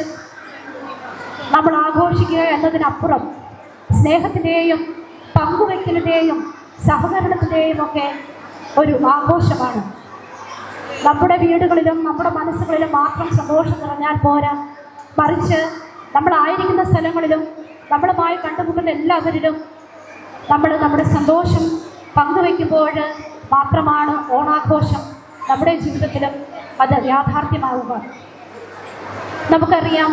നമ്മൾ ആഘോഷിക്കുക എന്നതിനപ്പുറം സ്നേഹത്തിൻ്റെയും പങ്കുവയ്ക്കലിൻ്റെയും സഹകരണത്തിൻ്റെയും ഒക്കെ ഒരു ആഘോഷമാണ്. നമ്മുടെ വീടുകളിലും നമ്മുടെ മനസ്സുകളിലും മാത്രം സന്തോഷം നിറഞ്ഞാൽ പോരാ, മറിച്ച് നമ്മളായിരിക്കുന്ന സ്ഥലങ്ങളിലും നമ്മളുമായി കണ്ടുമുട്ടുന്ന എല്ലാവരിലും നമ്മൾ നമ്മുടെ സന്തോഷം പങ്കുവയ്ക്കുമ്പോൾ മാത്രമാണ് ഓണാഘോഷം നമ്മുടെ ജീവിതത്തിലും അത് യാഥാർത്ഥ്യമാവുക. നമുക്കറിയാം,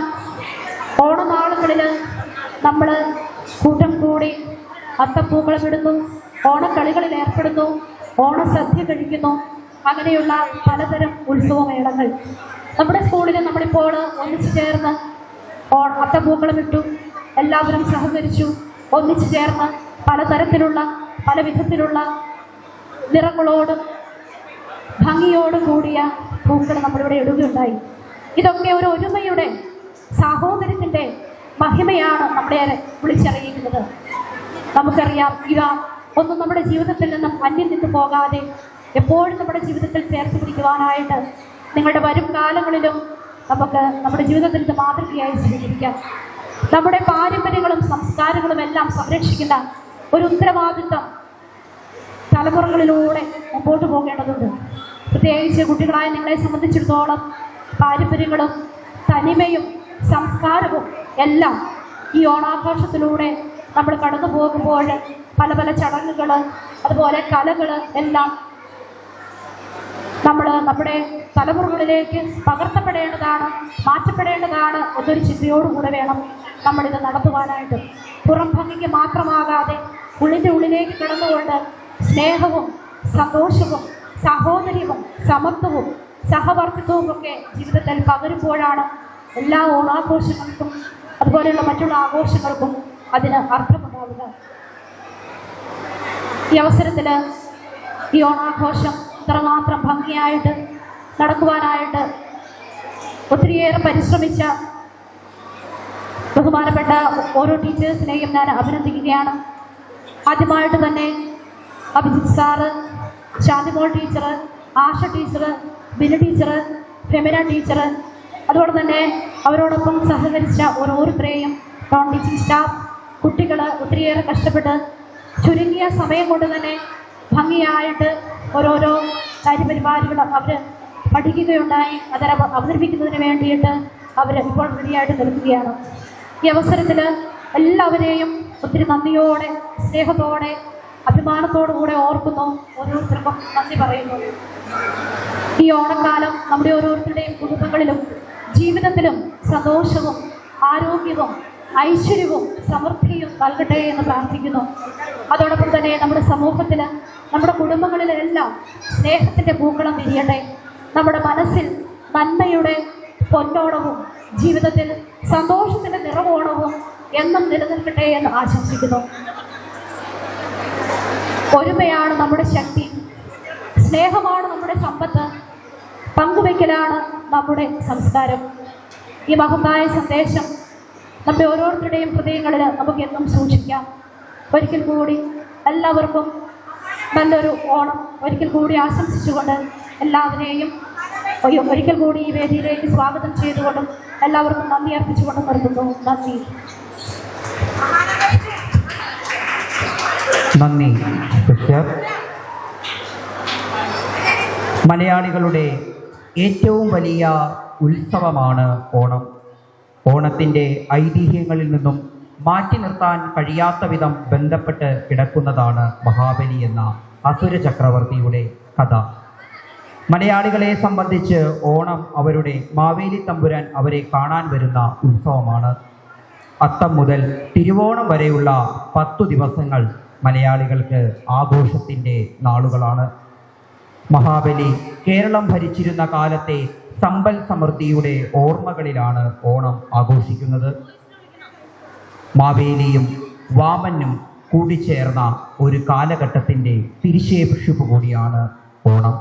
ഓണനാളുകളിൽ നമ്മൾ കൂട്ടം കൂടി അത്തപ്പൂക്കളം ഇടുന്നു, ഓണക്കളികളിൽ ഏർപ്പെടുന്നു, ഓണസദ്യ കഴിക്കുന്നു. അങ്ങനെയുള്ള പലതരം ഉത്സവമേളങ്ങൾ നമ്മുടെ സ്കൂളിൽ നമ്മളിപ്പോൾ ഒന്നിച്ചു ചേർന്ന് അത്തപ്പൂക്കളം ഇട്ടു, എല്ലാവരും സഹകരിച്ചു, ഒന്നിച്ചു ചേർന്ന് പലതരത്തിലുള്ള പല വിധത്തിലുള്ള നിറങ്ങളോടും ഭംഗിയോടും കൂടിയ പൂക്കൾ നമ്മളിവിടെ ഇടുകയുണ്ടായി. ഇതൊക്കെ ഒരു ഒരുമയുടെ സാഹോദര്യത്തിൻ്റെ മഹിമയാണ് നമ്മളെ വിളിച്ചറിയിക്കുന്നത്. നമുക്കറിയാം, ഇവ ഒന്നും നമ്മുടെ ജീവിതത്തിൽ നിന്നും അന്യം നിന്ന് പോകാതെ എപ്പോഴും നമ്മുടെ ജീവിതത്തിൽ ചേർത്ത് പിടിക്കുവാനായിട്ട് നിങ്ങളുടെ വരും കാലങ്ങളിലും നമുക്ക് നമ്മുടെ ജീവിതത്തിൽ ഇത് മാതൃകയായി സ്വീകരിക്കാം. നമ്മുടെ പാരമ്പര്യങ്ങളും സംസ്കാരങ്ങളും എല്ലാം സംരക്ഷിക്കുന്ന ഒരു ഉത്തരവാദിത്വം തലമുറകളിലൂടെ മുമ്പോട്ട് പോകേണ്ടതുണ്ട്. പ്രത്യേകിച്ച് കുട്ടികളായ നിങ്ങളെ സംബന്ധിച്ചിടത്തോളം പാരമ്പര്യങ്ങളും തനിമയും സംസ്കാരവും എല്ലാം ഈ ഓണാഘോഷത്തിലൂടെ നമ്മൾ കടന്നു പോകുമ്പോൾ പല പല ചടങ്ങുകൾ, അതുപോലെ കലകൾ എല്ലാം നമ്മൾ നമ്മുടെ തലമുറകളിലേക്ക് പകർത്തപ്പെടേണ്ടതാണ്, മാറ്റപ്പെടേണ്ടതാണ് എന്നൊരു ചിന്തയോടുകൂടെ വേണം നമ്മളിത് നടത്തുവാനായിട്ട്. പുറം ഭംഗിക്ക് മാത്രമാകാതെ ഉള്ളിൻ്റെ ഉള്ളിലേക്ക് കിടന്നുകൊണ്ട് സ്നേഹവും സന്തോഷവും സഹോദര്യവും സമത്വവും സഹവർത്തിത്വവും ഒക്കെ ജീവിതത്തിൽ പകരുമ്പോഴാണ് എല്ലാ ഓണാഘോഷങ്ങൾക്കും അതുപോലെയുള്ള മറ്റുള്ള ആഘോഷങ്ങൾക്കും അതിന് അർത്ഥമുണ്ടാവുക. ഈ അവസരത്തിൽ ഈ ഓണാഘോഷം ഇത്രമാത്രം ഭംഗിയായിട്ട് നടക്കുവാനായിട്ട് ഒത്തിരിയേറെ പരിശ്രമിച്ച ബഹുമാനപ്പെട്ട ഓരോ ടീച്ചേഴ്സിനെയും ഞാൻ അഭിനന്ദിക്കുകയാണ്. ആദ്യമായിട്ട് തന്നെ Abhijith sir, Shantimol teacher, Asha teacher, Binu teacher, Femina teacher, അതുപോലെ തന്നെ അവരോടൊപ്പം സഹകരിച്ച ഓരോരുത്തരെയും നോൺ ടീച്ചിങ് സ്റ്റാഫ്, കുട്ടികൾ ഒത്തിരിയേറെ കഷ്ടപ്പെട്ട് ചുരുങ്ങിയ സമയം കൊണ്ട് തന്നെ ഭംഗിയായിട്ട് ഓരോരോ കാര്യപരിപാടികൾ അവർ പഠിക്കുകയുണ്ടായി. അത് അവതരിപ്പിക്കുന്നതിന് വേണ്ടിയിട്ട് അവർ ഇപ്പോൾ റെഡിയായിട്ട് നിൽക്കുകയാണ്. ഈ അവസരത്തിൽ എല്ലാവരെയും ഒത്തിരി നന്ദിയോടെ, സ്നേഹത്തോടെ, അഭിമാനത്തോടുകൂടെ ഓർക്കുന്നു. ഓരോരുത്തർക്കും നന്ദി പറയുന്നു. ഈ ഓണക്കാലം നമ്മുടെ ഓരോരുത്തരുടെയും കുടുംബങ്ങളിലും ജീവിതത്തിലും സന്തോഷവും ആരോഗ്യവും ഐശ്വര്യവും സമൃദ്ധിയും നൽകട്ടെ എന്ന് പ്രാർത്ഥിക്കുന്നു. അതോടൊപ്പം തന്നെ നമ്മുടെ സമൂഹത്തിൽ, നമ്മുടെ കുടുംബങ്ങളിലെല്ലാം സ്നേഹത്തിൻ്റെ പൂക്കളം വിരിയട്ടെ. നമ്മുടെ മനസ്സിൽ നന്മയുടെ പൊന്നോണവും ജീവിതത്തിൽ സന്തോഷത്തിൻ്റെ നിറവോണവും എന്നും നിലനിൽക്കട്ടെ എന്ന് ആശംസിക്കുന്നു. ഒരുമയാണ് നമ്മുടെ ശക്തി, സ്നേഹമാണ് നമ്മുടെ സമ്പത്ത്, പങ്കുവയ്ക്കലാണ് നമ്മുടെ സംസ്കാരം. ഈ മഹത്തായ സന്ദേശം നമ്മുടെ ഓരോരുത്തരുടെയും ഹൃദയങ്ങളിൽ നമുക്ക് എന്നും സൂക്ഷിക്കാം. ഒരിക്കൽ കൂടി എല്ലാവർക്കും നല്ലൊരു ഓണം ഒരിക്കൽ കൂടി ആശംസിച്ചുകൊണ്ട് എല്ലാവരെയും ഒരിക്കൽ കൂടി ഈ വേദിയിലേക്ക് സ്വാഗതം ചെയ്തുകൊണ്ടും എല്ലാവർക്കും നന്ദി അർപ്പിച്ചുകൊണ്ടും നിർത്തുന്നു. നന്ദി സിസ്റ്റർ. മലയാളികളുടെ ഏറ്റവും വലിയ ഉത്സവമാണ് ഓണം. ഓണത്തിൻ്റെ ഐതിഹ്യങ്ങളിൽ നിന്നും മാറ്റി നിർത്താൻ കഴിയാത്ത വിധം ബന്ധപ്പെട്ട് കിടക്കുന്നതാണ് മഹാബലി എന്ന അസുര ചക്രവർത്തിയുടെ കഥ. മലയാളികളെ സംബന്ധിച്ച് ഓണം അവരുടെ മാവേലി തമ്പുരാൻ അവരെ കാണാൻ വരുന്ന ഉത്സവമാണ്. അത്തം മുതൽ തിരുവോണം വരെയുള്ള 10 ദിവസങ്ങൾ മലയാളികൾക്ക് ആഘോഷത്തിൻ്റെ നാളുകളാണ്. മഹാബലി കേരളം ഭരിച്ചിരുന്ന കാലത്തെ സമ്പൽ സമൃദ്ധിയുടെ ഓർമ്മകളിലാണ് ഓണം ആഘോഷിക്കുന്നത്. മാവേലിയും വാമനും കൂടിച്ചേർന്ന ഒരു കാലഘട്ടത്തിൻ്റെ തിരിശേഷിപ്പ് കൂടിയാണ് ഓണം.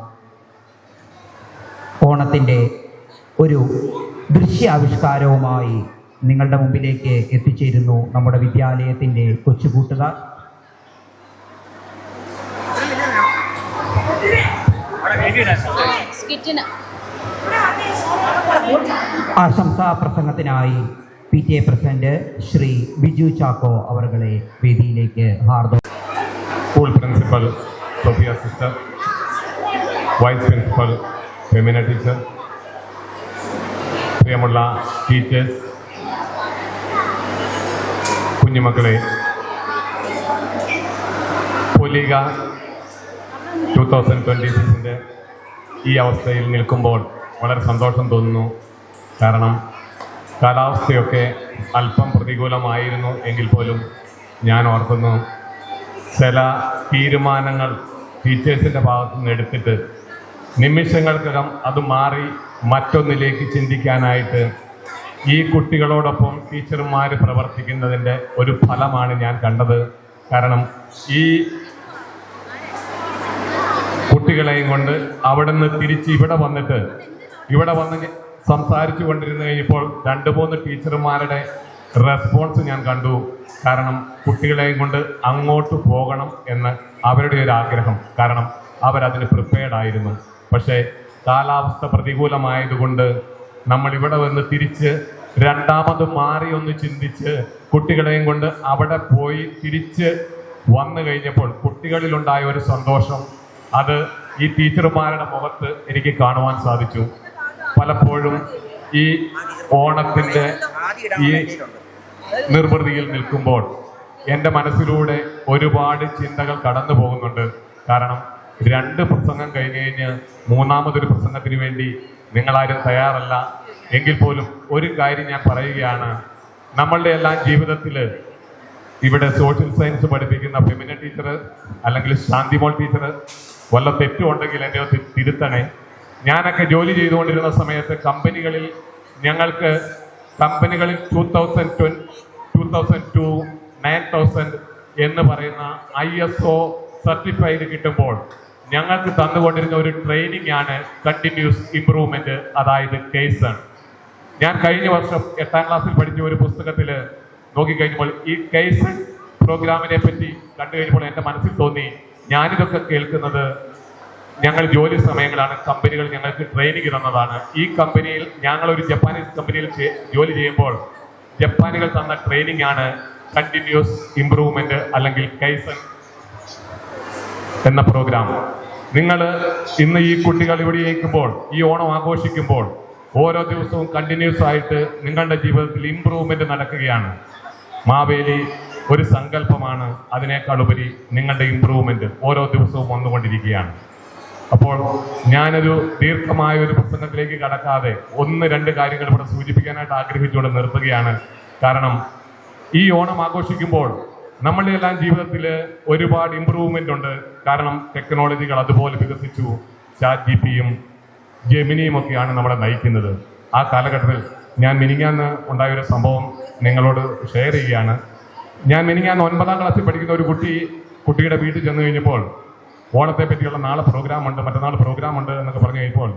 ഓണത്തിൻ്റെ ഒരു ദൃശ്യാവിഷ്കാരവുമായി നിങ്ങളുടെ മുമ്പിലേക്ക് എത്തിച്ചേരുന്നു നമ്മുടെ വിദ്യാലയത്തിൻ്റെ കൊച്ചുകൂട്ടുകാർ. ആശംസാ പ്രസംഗത്തിനായി PTA പ്രസിഡന്റ് ശ്രീ ബിജു ചാക്കോ അവരുടെ വേദിയിലേക്ക് ഹാർദവ. School principal Sophia sister, vice principal Femina teacher, പ്രിയമുള്ള ടീച്ചേഴ്സ്, കുഞ്ഞുമക്കളെ, പൊലിക 2026 ഈ അവസ്ഥയിൽ നിൽക്കുമ്പോൾ വളരെ സന്തോഷം തോന്നുന്നു. കാരണം കാലാവസ്ഥയൊക്കെ അല്പം പ്രതികൂലമായിരുന്നു എങ്കിൽ പോലും ഞാൻ ഓർക്കുന്നു, ചില തീരുമാനങ്ങൾ ടീച്ചേഴ്സിൻ്റെ ഭാഗത്തു നിന്ന് എടുത്തിട്ട് നിമിഷങ്ങൾക്കകം അത് മാറി മറ്റൊന്നിലേക്ക് ചിന്തിക്കാനായിട്ട് ഈ കുട്ടികളോടൊപ്പം ടീച്ചർമാർ പ്രവർത്തിക്കുന്നതിൻ്റെ ഒരു ഫലമാണ് ഞാൻ കണ്ടത്. കാരണം ഈ കുട്ടികളെയും കൊണ്ട് അവിടെ നിന്ന് തിരിച്ച് ഇവിടെ വന്ന് സംസാരിച്ചു കൊണ്ടിരുന്നു കഴിഞ്ഞപ്പോൾ 2-3 ടീച്ചർമാരുടെ റെസ്പോൺസ് ഞാൻ കണ്ടു. കാരണം കുട്ടികളെയും കൊണ്ട് അങ്ങോട്ട് പോകണം എന്ന് അവരുടെ ഒരു ആഗ്രഹം, കാരണം അവരതിന് പ്രിപ്പയർഡ് ആയിരുന്നു. പക്ഷേ കാലാവസ്ഥ പ്രതികൂലമായതുകൊണ്ട് നമ്മൾ ഇവിടെ വന്ന് തിരിച്ച് രണ്ടാമത് മാറി ഒന്ന് ചിന്തിച്ച് കുട്ടികളെയും കൊണ്ട് അവിടെ പോയി തിരിച്ച് വന്നു കഴിഞ്ഞപ്പോൾ കുട്ടികളിലുണ്ടായ ഒരു സന്തോഷം, അത് ഈ ടീച്ചർമാരുടെ മുഖത്ത് എനിക്ക് കാണുവാൻ സാധിച്ചു. പലപ്പോഴും ഈ ഓണത്തിൻ്റെ ഈ നിർവൃതിയിൽ നിൽക്കുമ്പോൾ എൻ്റെ മനസ്സിലൂടെ ഒരുപാട് ചിന്തകൾ കടന്നു പോകുന്നുണ്ട്. കാരണം 2 പ്രസംഗം കഴിഞ്ഞ് മൂന്നാമതൊരു പ്രസംഗത്തിന് വേണ്ടി നിങ്ങളാരും തയ്യാറല്ല. എങ്കിൽ പോലും ഒരു കാര്യം ഞാൻ പറയുകയാണ്, നമ്മളുടെ എല്ലാം ജീവിതത്തിൽ ഇവിടെ സോഷ്യൽ സയൻസ് പഠിപ്പിക്കുന്ന ഫെമിന ടീച്ചർ അല്ലെങ്കിൽ ശാന്തിമോൾ ടീച്ചർ വല്ല തെറ്റുണ്ടെങ്കിൽ എന്നെ തിരുത്തണേ. ഞാനൊക്കെ ജോലി ചെയ്തുകൊണ്ടിരുന്ന സമയത്ത് കമ്പനികളിൽ 2002 9000 എന്ന് പറയുന്ന ISO സർട്ടിഫൈഡ് കിട്ടുമ്പോൾ ഞങ്ങൾക്ക് തന്നുകൊണ്ടിരുന്ന ഒരു ട്രെയിനിങ് ആണ് കണ്ടിന്യൂസ് ഇംപ്രൂവ്മെന്റ്, അതായത് കേസൺ. ഞാൻ കഴിഞ്ഞ വർഷം 8ാം ക്ലാസ്സിൽ പഠിച്ച ഒരു പുസ്തകത്തിൽ നോക്കിക്കഴിഞ്ഞപ്പോൾ ഈ കേസൺ പ്രോഗ്രാമിനെ പറ്റി കണ്ടു കഴിഞ്ഞപ്പോൾ എൻ്റെ മനസ്സിൽ തോന്നി, ഞാനിതൊക്കെ കേൾക്കുന്നത് ഞങ്ങൾ ജോലി സമയങ്ങളാണ്, കമ്പനികൾ ഞങ്ങൾക്ക് ട്രെയിനിങ് തന്നതാണ്. ഈ കമ്പനിയിൽ ഞങ്ങളൊരു ജപ്പാനീസ് കമ്പനിയിൽ ജോലി ചെയ്യുമ്പോൾ ജപ്പാനികൾ തന്ന ട്രെയിനിങ് ആണ് കണ്ടിന്യൂസ് ഇംപ്രൂവ്മെന്റ് അല്ലെങ്കിൽ കൈസൺ എന്ന പ്രോഗ്രാം. നിങ്ങൾ ഇന്ന് ഈ കുട്ടികൾ ഇവിടെ ഇരിക്കുമ്പോൾ, ഈ ഓണം ആഘോഷിക്കുമ്പോൾ ഓരോ ദിവസവും കണ്ടിന്യൂസ് ആയിട്ട് നിങ്ങളുടെ ജീവിതത്തിൽ ഇംപ്രൂവ്മെന്റ് നടക്കുകയാണ്. മാവേലി ഒരു സങ്കല്പമാണ്, അതിനേക്കാളുപരി നിങ്ങളുടെ ഇംപ്രൂവ്മെന്റ് ഓരോ ദിവസവും വന്നുകൊണ്ടിരിക്കുകയാണ്. അപ്പോൾ ഞാനൊരു ദീർഘമായ ഒരു പ്രസംഗത്തിലേക്ക് കടക്കാതെ 1-2 കാര്യങ്ങൾ ഇവിടെ സൂചിപ്പിക്കാനായിട്ട് ആഗ്രഹിച്ചുകൊണ്ട് നിർത്തുകയാണ്. കാരണം ഈ ഓണം ആഘോഷിക്കുമ്പോൾ നമ്മളുടെ എല്ലാം ജീവിതത്തിൽ ഒരുപാട് ഇമ്പ്രൂവ്മെന്റ് ഉണ്ട്. കാരണം ടെക്നോളജികൾ അതുപോലെ വികസിച്ചു. ChatGPTയും ജെമിനിയും ഒക്കെയാണ് നമ്മളെ നയിക്കുന്നത്. ആ കാലഘട്ടത്തിൽ ഞാൻ മിനിങ്ങാന്ന് ഉണ്ടായൊരു സംഭവം നിങ്ങളോട് ഷെയർ ചെയ്യുകയാണ്. ഞാൻ മിനിങ്ങാന്ന് 9ാം ക്ലാസ്സിൽ പഠിക്കുന്ന ഒരു കുട്ടിയുടെ വീട്ടിൽ ചെന്ന് കഴിഞ്ഞപ്പോൾ ഓണത്തെ പറ്റിയുള്ള നാളെ പ്രോഗ്രാമുണ്ട്, മറ്റന്നാൾ പ്രോഗ്രാമുണ്ട് എന്നൊക്കെ പറഞ്ഞു കഴിഞ്ഞപ്പോൾ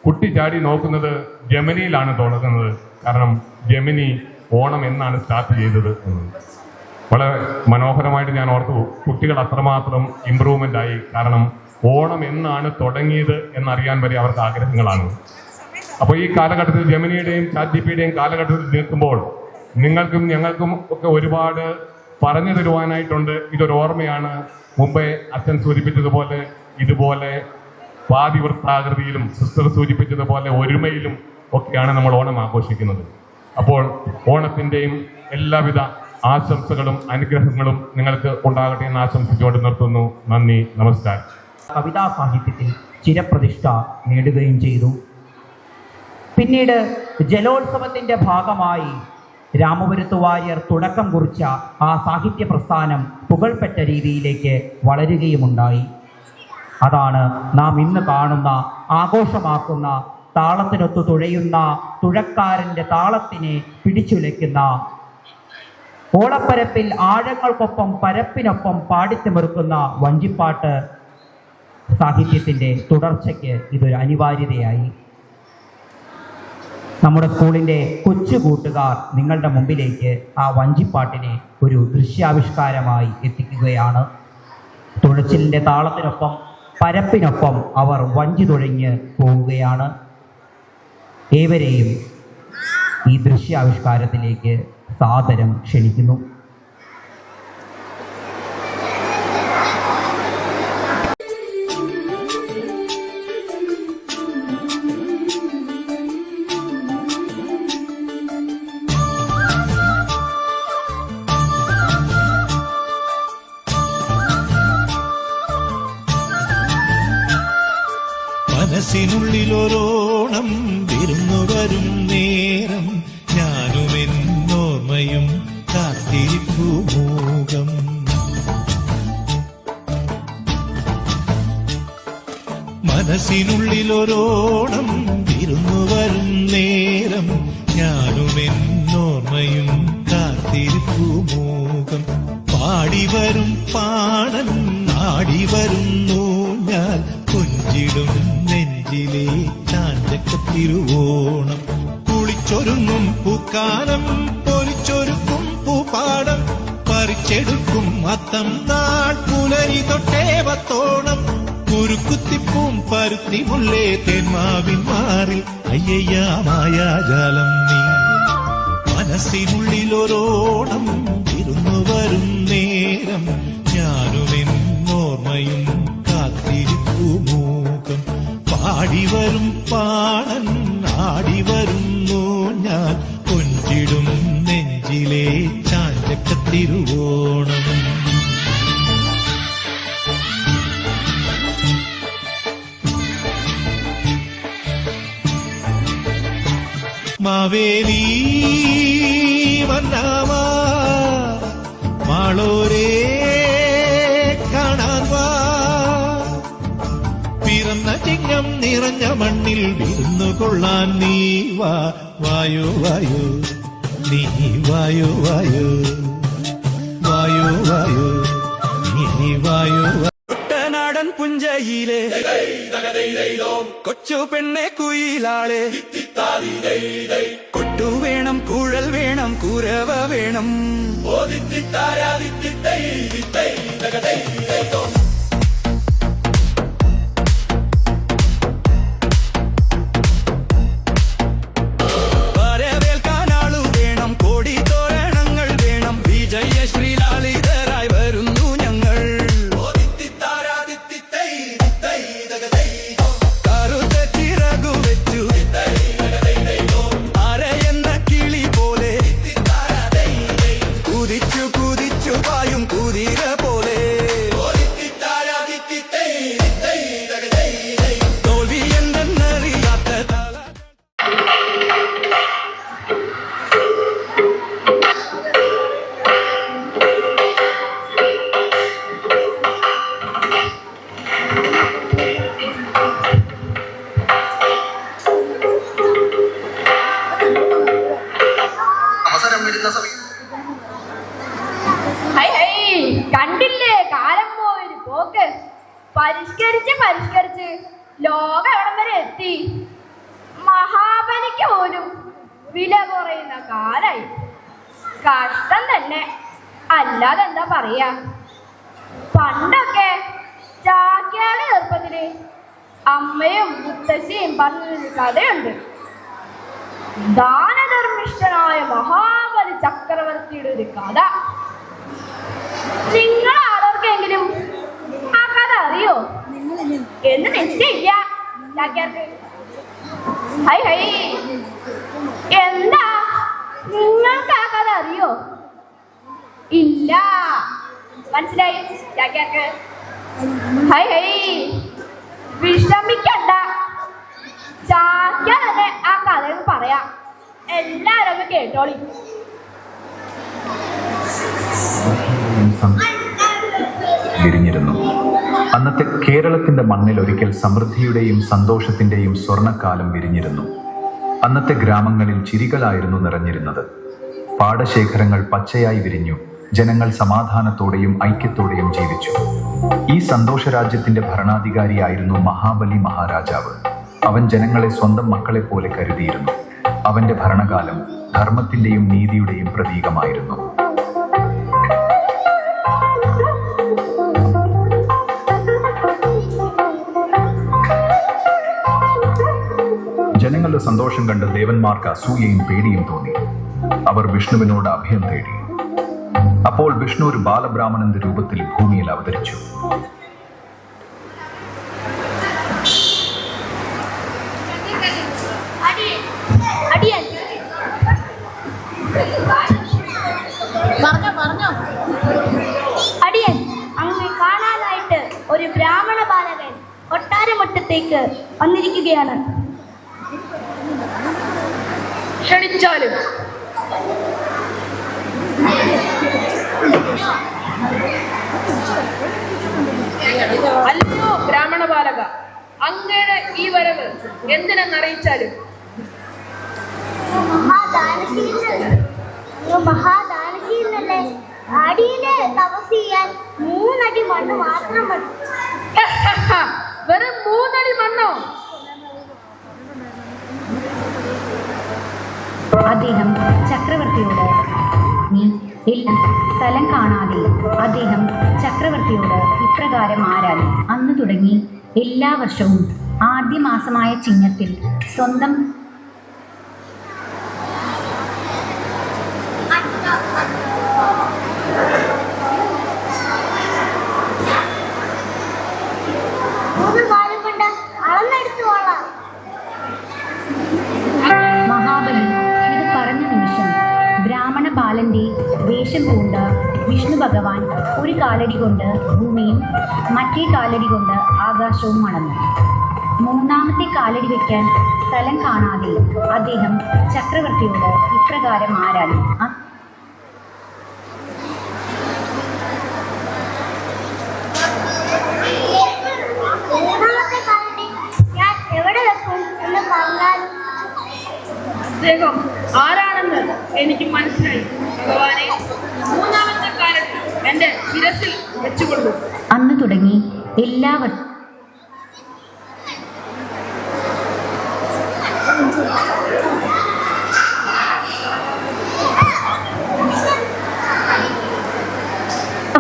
കുട്ടി ചാടി നോക്കുന്നത് ജെമിനിയിലാണ് തുടങ്ങുന്നത്. കാരണം ജെമിനി ഓണം എന്നാണ് സ്റ്റാർട്ട് ചെയ്തത്. വളരെ മനോഹരമായിട്ട് ഞാൻ ഓർത്തു, കുട്ടികൾ അത്രമാത്രം ഇമ്പ്രൂവ്മെന്റ് ആയി. കാരണം ഓണം എന്നാണ് തുടങ്ങിയത് എന്നറിയാൻ വരെ അവർക്ക് ആഗ്രഹങ്ങളാണ്. അപ്പോൾ ഈ കാലഘട്ടത്തിൽ ജെമിനിയുടെയും ChatGPTയുടെയും കാലഘട്ടത്തിൽ നിൽക്കുമ്പോൾ നിങ്ങൾക്കും ഞങ്ങൾക്കും ഒക്കെ ഒരുപാട് പറഞ്ഞു തരുവാനായിട്ടുണ്ട്. ഇതൊരു ഓർമ്മയാണ്. മുമ്പേ അച്ഛൻ സൂചിപ്പിച്ചതുപോലെ ഇതുപോലെ പാതിവൃത്താകൃതിയിലും സിസ്റ്റർ സൂചിപ്പിച്ചതുപോലെ ഒരുമയിലും ഒക്കെയാണ് നമ്മൾ ഓണം ആഘോഷിക്കുന്നത്. അപ്പോൾ ഓണത്തിൻ്റെയും എല്ലാവിധ ആശംസകളും അനുഗ്രഹങ്ങളും നിങ്ങൾക്ക് ഉണ്ടാകട്ടെ എന്ന് ആശംസിച്ചുകൊണ്ട് നിർത്തുന്നു. നന്ദി, നമസ്കാരം. കവിതാ സാഹിത്യത്തിൽ ചിരപ്രതിഷ്ഠ നേടുകയും ചെയ്തു. പിന്നീട് ജലോത്സവത്തിൻ്റെ ഭാഗമായി രാമപുരത്ത് വാര്യർ തുടക്കം കുറിച്ച ആ സാഹിത്യ പ്രസ്ഥാനം പുകൾപ്പെട്ട രീതിയിലേക്ക് വളരുകയുമുണ്ടായി. അതാണ് നാം ഇന്ന് കാണുന്ന, ആഘോഷമാക്കുന്ന താളത്തിനൊത്തു തുഴയുന്ന തുഴക്കാരന്റെ താളത്തിനെ പിടിച്ചുലയ്ക്കുന്ന, ഓളപ്പരപ്പിൽ ആഴങ്ങൾക്കൊപ്പം പരപ്പിനൊപ്പം പാടിത്തിമിർക്കുന്ന വഞ്ചിപ്പാട്ട് സാഹിത്യത്തിന്റെ തുടർച്ചയ്ക്ക് ഇതൊരു അനിവാര്യതയായി. നമ്മുടെ സ്കൂളിൻ്റെ കൊച്ചു കൂട്ടുകാർ നിങ്ങളുടെ മുമ്പിലേക്ക് ആ വഞ്ചിപ്പാട്ടിനെ ഒരു ദൃശ്യാവിഷ്കാരമായി എത്തിക്കുകയാണ്. തുഴച്ചിലിൻ്റെ താളത്തിനൊപ്പം പരപ്പിനൊപ്പം അവർ വഞ്ചി തുഴഞ്ഞ് പോവുകയാണ്. ഏവരെയും ഈ ദൃശ്യാവിഷ്കാരത്തിലേക്ക് സാദരം ക്ഷണിക്കുന്നു. മനസ്സിനുള്ളിലൊരോണം വിരുന്നു വരും നേരം ഞാനുമെന്നോർമ്മയും കാത്തിരിപ്പു മൂകം. മനസ്സിനുള്ളിലൊരോണം വിരുന്നു വരും നേരം ഞാനുമെന്നോർമ്മയും കാത്തിരിപ്പു മൂകം. പാടിവരും പാടൻ ആടിവരുന്നു ഞാൻ കൊഞ്ചിടും നെഞ്ചിലെ ചാഞ്ചക്കത്തിരുവോണം. കുളിച്ചൊരുങ്ങും പൂക്കാലം പൊലിച്ചൊരുക്കും പൂപ്പാടം പറിച്ചെടുക്കും അത്തം നാൾ പുലരി തൊട്ടേവത്തോണം. കുരുക്കുത്തിപ്പൂം പരുത്തി മുല്ലേ തെന്മാവിൻ മാറിൽ അയ്യയ്യാ മായാജാലം നീ. മനസ്സിനുള്ളിലൊരോണം ഇരുന്നു വരും നേരം ഞാനുമെന്നോർമ്മയും കാത്തിരിപ്പു മൂകം. പാടിവരും പാടൻ ആടിവരുന്നു ഞാൻ കൊഞ്ചിടും നെഞ്ചിലെ ചാഞ്ചക്കത്തിരുവോണം. മാവേലി വന്നാവാ മാളോരേ കാണാൻ വാ. പിറന്ന ചിങ്ങം നിറഞ്ഞ മണ്ണിൽ വിരുന്നു കൊള്ളാൻ നീ വാ. വായോ വായോ നീ വായോ വായോ വായോ വായോ നീ വായോ. കുട്ടനാടൻ പുഞ്ചയിലെ കൊച്ചു പെണ്ണെ കുയിലാളെ, കൊട്ടു വേണം കുഴൽ വേണം കുരവ വേണം. വരവേൽക്കാനാളു വേണം, കോടി തോരണങ്ങൾ വേണം. വിജയശ്രീ ലാളിതരായി വരുന്നു ഞങ്ങൾ. കറുത്ത ചിറകു വെച്ചു അരയെന്ന കിളി പോലെ കുതിച്ചു കുതിച്ചു പായും കുതിര പോലെ. തോൽവി എന്തെന്നറിയാത്ത തല. ഹൈ ഹൈ, കണ്ടില്ലേ കാലം പോയൊരു പോക്ക്. പരിഷ്കരിച്ച് ലോകം എവിടം വരെ എത്തി. മഹാബലിക്ക് പോലും വില കുറയുന്ന കാലായി. കഷ്ടം തന്നെ, അല്ലാതെ എന്താ പറയാ. പണ്ടൊക്കെ ചാക്യാരുടെ ചെറുപ്പത്തില് അമ്മയും മുത്തശ്ശിയും പറഞ്ഞൊരു കഥയുണ്ട്. ദാനധർമ്മിഷ്ഠനായ മഹാബലി ചക്രവർത്തിയുടെ ഒരു കഥ. നിങ്ങൾ ആരോർക്കെങ്കിലും ആ കഥ അറിയോ എന്ന് നിശ്ചയില്ല ചാക്യാർക്ക്. ഹൈ ഹൈ, എന്താ നിങ്ങൾക്ക് ആ കഥ അറിയോ? ഇല്ല, മനസ്സിലായി ചാക്യാർക്ക്. ഹൈ ഹൈ, വിഷമിക്കണ്ട, ചാക്യാർ തന്നെ ആ കഥ പറയാം. എല്ലാരും ഒന്ന് കേട്ടോളി. വിരിഞ്ഞിരുന്നു. അന്നത്തെ കേരളത്തിന്റെ മണ്ണിൽ ഒരിക്കൽ സമൃദ്ധിയുടെയും സന്തോഷത്തിന്റെയും സ്വർണ്ണക്കാലം വിരിഞ്ഞിരുന്നു. അന്നത്തെ ഗ്രാമങ്ങളിൽ ചിരികളായിരുന്നു നിറഞ്ഞിരുന്നത്. പാടശേഖരങ്ങൾ പച്ചയായി വിരിഞ്ഞു. ജനങ്ങൾ സമാധാനത്തോടെയും ഐക്യത്തോടെയും ജീവിച്ചു. ഈ സന്തോഷരാജ്യത്തിന്റെ ഭരണാധികാരിയായിരുന്നു മഹാബലി മഹാരാജാവ്. അവൻ ജനങ്ങളെ സ്വന്തം മക്കളെ പോലെ കരുതിയിരുന്നു. അവന്റെ ഭരണകാലം ധർമ്മത്തിന്റെയും നീതിയുടെയും പ്രതീകമായിരുന്നു. ജനങ്ങളുടെ സന്തോഷം കണ്ട് ദേവന്മാർക്ക് അസൂയയും പേടിയും തോന്നി. അവർ വിഷ്ണുവിനോട് അഭയം തേടി. അപ്പോൾ വിഷ്ണു ഒരു ബാലബ്രാഹ്മണന്റെ രൂപത്തിൽ ഭൂമിയിൽ അവതരിച്ചു. അടിയൻ, അങ്ങ് കാണാനായിട്ട് ഒരു ബ്രാഹ്മണ ബാലകൻ കൊട്ടാരമുറ്റത്തേക്ക് വന്നിരിക്കുകയാണ്. ക്ഷണിച്ചാലും. അല്ലോ ബ്രാഹ്മണ ബാലക, അങ്ങയുടെ ഈ വരവ് എന്തിനെന്നറിയിച്ചാലും. മഹാദാനശീലനല്ലേ? അടിയിലെ തപസ് ചെയ്യാൻ 3 അടി മണ്ണ് മാത്രം മതി. വെറും 3 അടി മണ്ണോ? അദ്ദേഹം ചക്രവർത്തിയോട് സ്ഥലം കാണാതെ അദ്ദേഹം ചക്രവർത്തിയോട് ഇപ്രകാരം ആരാധി. അന്ന് തുടങ്ങി എല്ലാ വർഷവും ആദ്യ മാസമായ ചിങ്ങത്തിൽ സ്വന്തം മഹാബലി ഇത് പറഞ്ഞ നിമിഷം ബ്രാഹ്മണ ബാലന്റെ വേഷം പൂണ്ട വിഷ്ണു ഭഗവാൻ ഒരു കാലടി കൊണ്ട് ഭൂമിയും മറ്റേ കാലടി കൊണ്ട് ആകാശവും മണന്നു. 3ാമത്തെ കാലടി വയ്ക്കാൻ സ്ഥലം കാണാതെ അദ്ദേഹം ചക്രവർത്തിയോട് ഇപ്രകാരം ആരാധി. അദ്ദേഹം ആരാണെന്ന് എനിക്ക് മനസ്സിലായി ഭഗവാനെ. 3ാമത്തെ കാലത്ത് എന്റെ ശിരസിൽ വെച്ചുകൊള്ളു. അന്ന് തുടങ്ങി എല്ലാ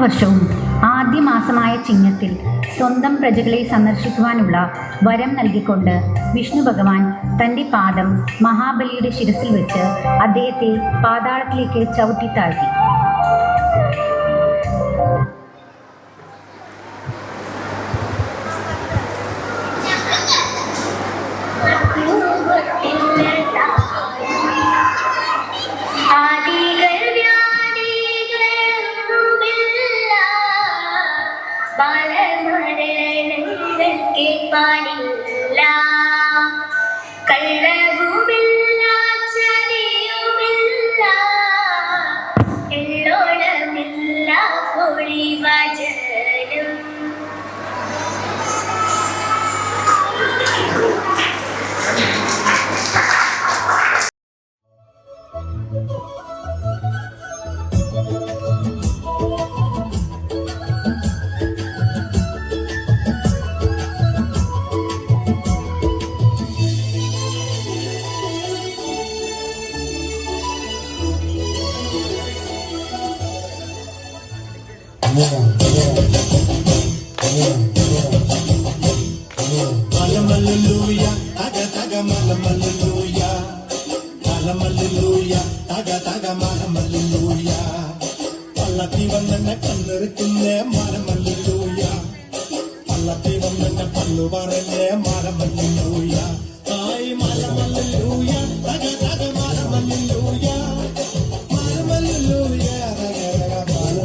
വർഷവും ആദ്യ മാസമായ ചിങ്ങത്തിൽ സ്വന്തം പ്രജകളെ സന്ദർശിക്കുവാനുള്ള വരം നൽകിക്കൊണ്ട് വിഷ്ണു ഭഗവാൻ തൻ്റെ പാദം മഹാബലിയുടെ ശിരസിൽ വെച്ച് അദ്ദേഹത്തെ പാതാളത്തിലേക്ക് ചവിട്ടിത്താഴ്ത്തി. കള്ളവുമില്ല, ചതിയുമില്ല, എള്ളോളമില്ല, പൊളിവചനം. Hallelujah, taga taga hallelujah, hallelujah, taga taga hallelujah. Pallati vanna kannirukkunne hallelujah, pallati vanna pallu varenne hallelujah. Ay hallelujah, taga taga hallelujah, hallelujah,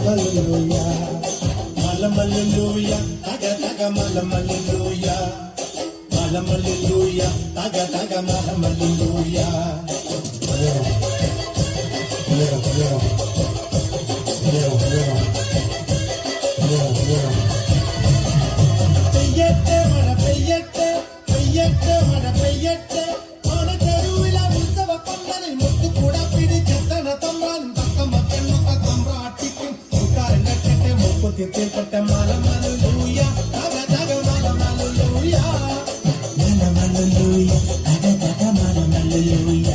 hallelujah, hallelujah, taga taga hallelujah. Hallelujah, taga taga hallelujah. പേർപ്പെട്ട മലമലൂയ തക തക മലമലൂയ മലമലൂയ തക തക മലമലൂയ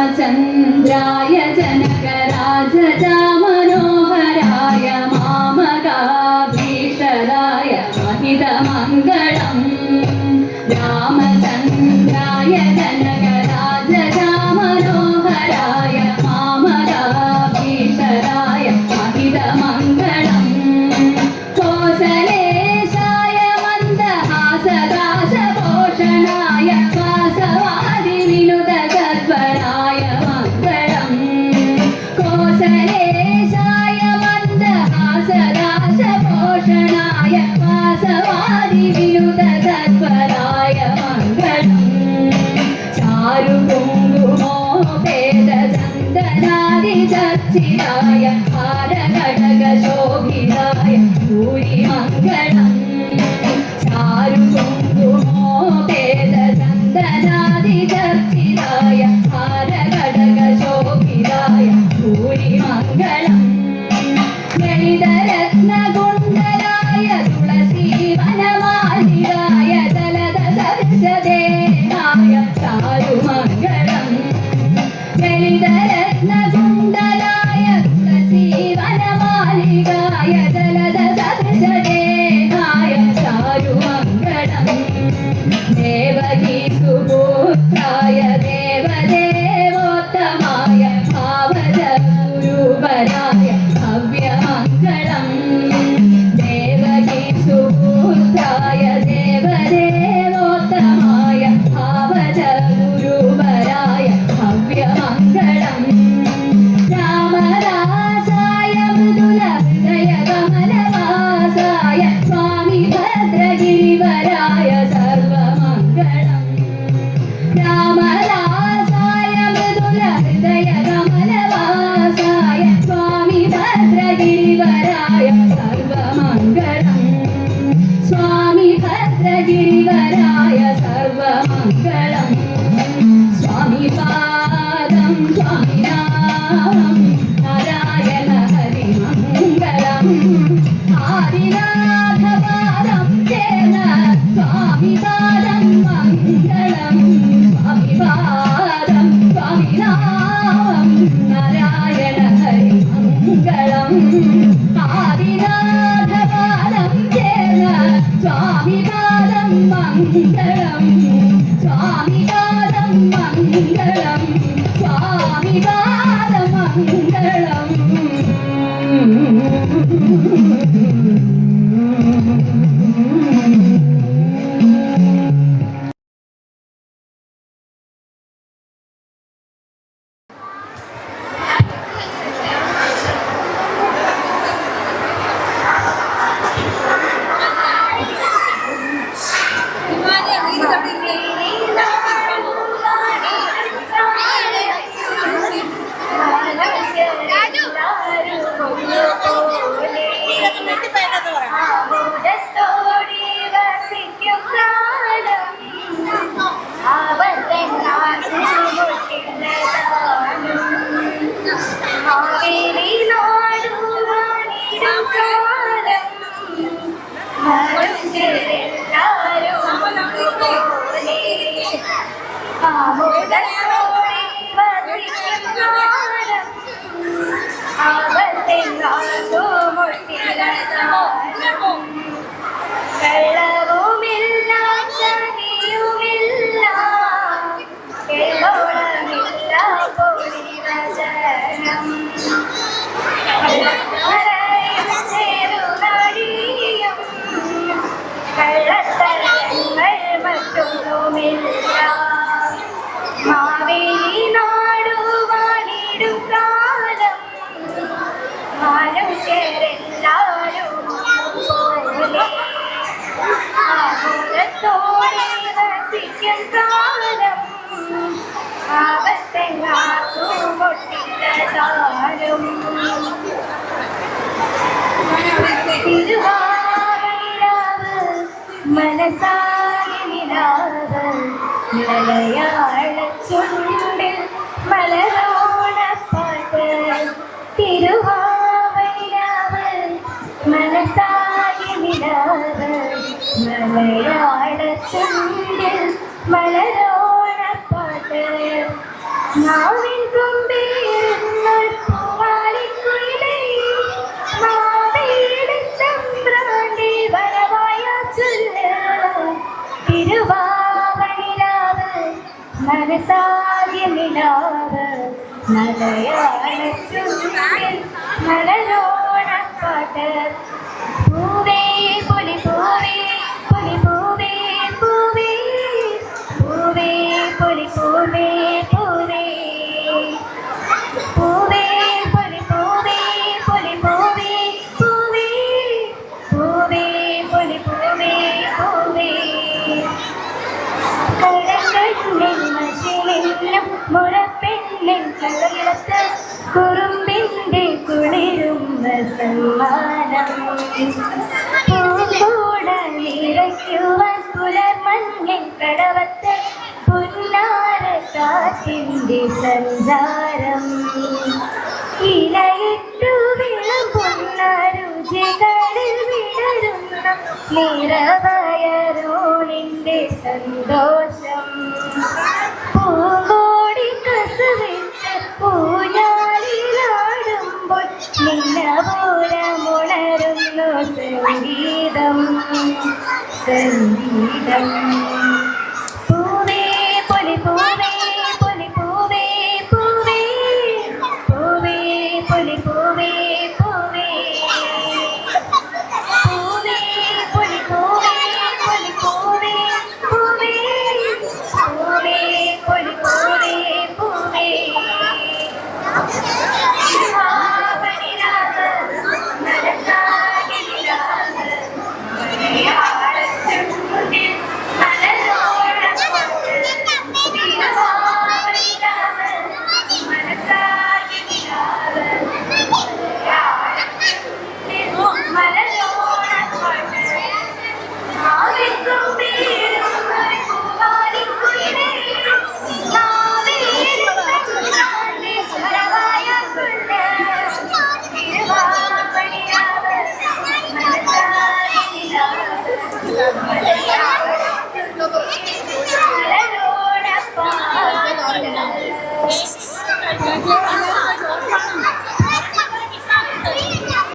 रामचन्द्राय जनकराजजा मनोहराय मामकाभीषराय महितमङ्गलम् रामचन्द्राय जनकराजजा मनोहराय मामकाभीषराय महितमङ्गलम् कोसलेशाय मन्दहासदासपोषणाय वासवादि विनुत सत्वराय मङ्गलम् कोसलेशाय मन्दहासदासपोषणाय वासवादि विनुत सत्वराय मङ्गलम् चारुकुङ्कुमोपेतचन्दनादिचर्चिताय हारघटकशोभिताय भूरिमङ्गलम् चारुकुङ्कुमोपेतचन्दनादिचर्चिताय हारघटकशोभिताय മംഗളം സ്വാമി പാദം സ്വാമിനാമം നാരായണ ഹരി മംഗളം ആദിനാഥ പാദം ചേർന്ന സ്വാമി പാദം മംഗളം സ്വാമി പാദം സ്വാമിനാമം നാരായണ ഹരി മംഗളം ആദിനാഥ പാദം ചേർന്ന സ്വാമി പാദം മംഗളം സ്വാമി പാദം മംഗളം സ്വാമി പാദം മംഗളം മലയാളച്ചുണ്ടിൽ മലരോണപ്പാട്ട് തിരുവാവൈരാവ് മനസായി നിലാവ് മലയാളച്ചുണ്ടിൽ മലരോണപ്പാട്ട് നാവിൻ തുമ്പിയിരുന്നൊരു പൂവാലിക്കുയിലേ മാവേലി തമ്പ്രാന്റെ വരവായ ചൊല്ല് തിരുവാവൈരാവ് മനസായ നിലാവ് മലയാളച്ചുണ്ടിൽ മലരോണപ്പാട്ട് പൂവേ പൊലി പൂവേ പൊലി പൂവേ പൂവേ പൂവേ പൊലി പൂവേ പൂവേ പൂവേ പൊലി പൂവേ പൊലി പൂവേ പൂവേ പൂവേ പൊലി പൂവേ പൂവേ കടകണ്ണിൽ മഷിലെല്ലാം മുറപ്പെണ്ണിൽ കളയിലത്ത് കുറുമ്പിന്റെ കുളിരും സമ്മാനം പൂങ്കോട നിറയ്ക്കുവാൻ പുലർമഞ്ഞിൻ കടവത്ത് പുന്നാര കാറ്റിന്റെ സഞ്ചാരം ഇലയിട്ടു വിളമ്പുന്ന രുചികളിൽ വിടരുന്ന നിറവയറോണിന്റെ സന്തോഷം പൂങ്കോടി കസുവിട്ട് പൂഞ്ഞാലിലാടുമ്പോൾ നിന്നപൂരമുണരുന്നു സംഗീതം സംഗീതം പൂവേ പൊലി പൂവേ പൊലി പൂവേ പൂവേ പൂവേ പൊലി പൂവേ പൂവേ പൂവേ പൊലി പൂവേ പൊലി പൂവേ പൂവേ പൂവേ പൊലി പൂവേ പൂവേ മലയാളച്ചുണ്ടിൽ മലരോ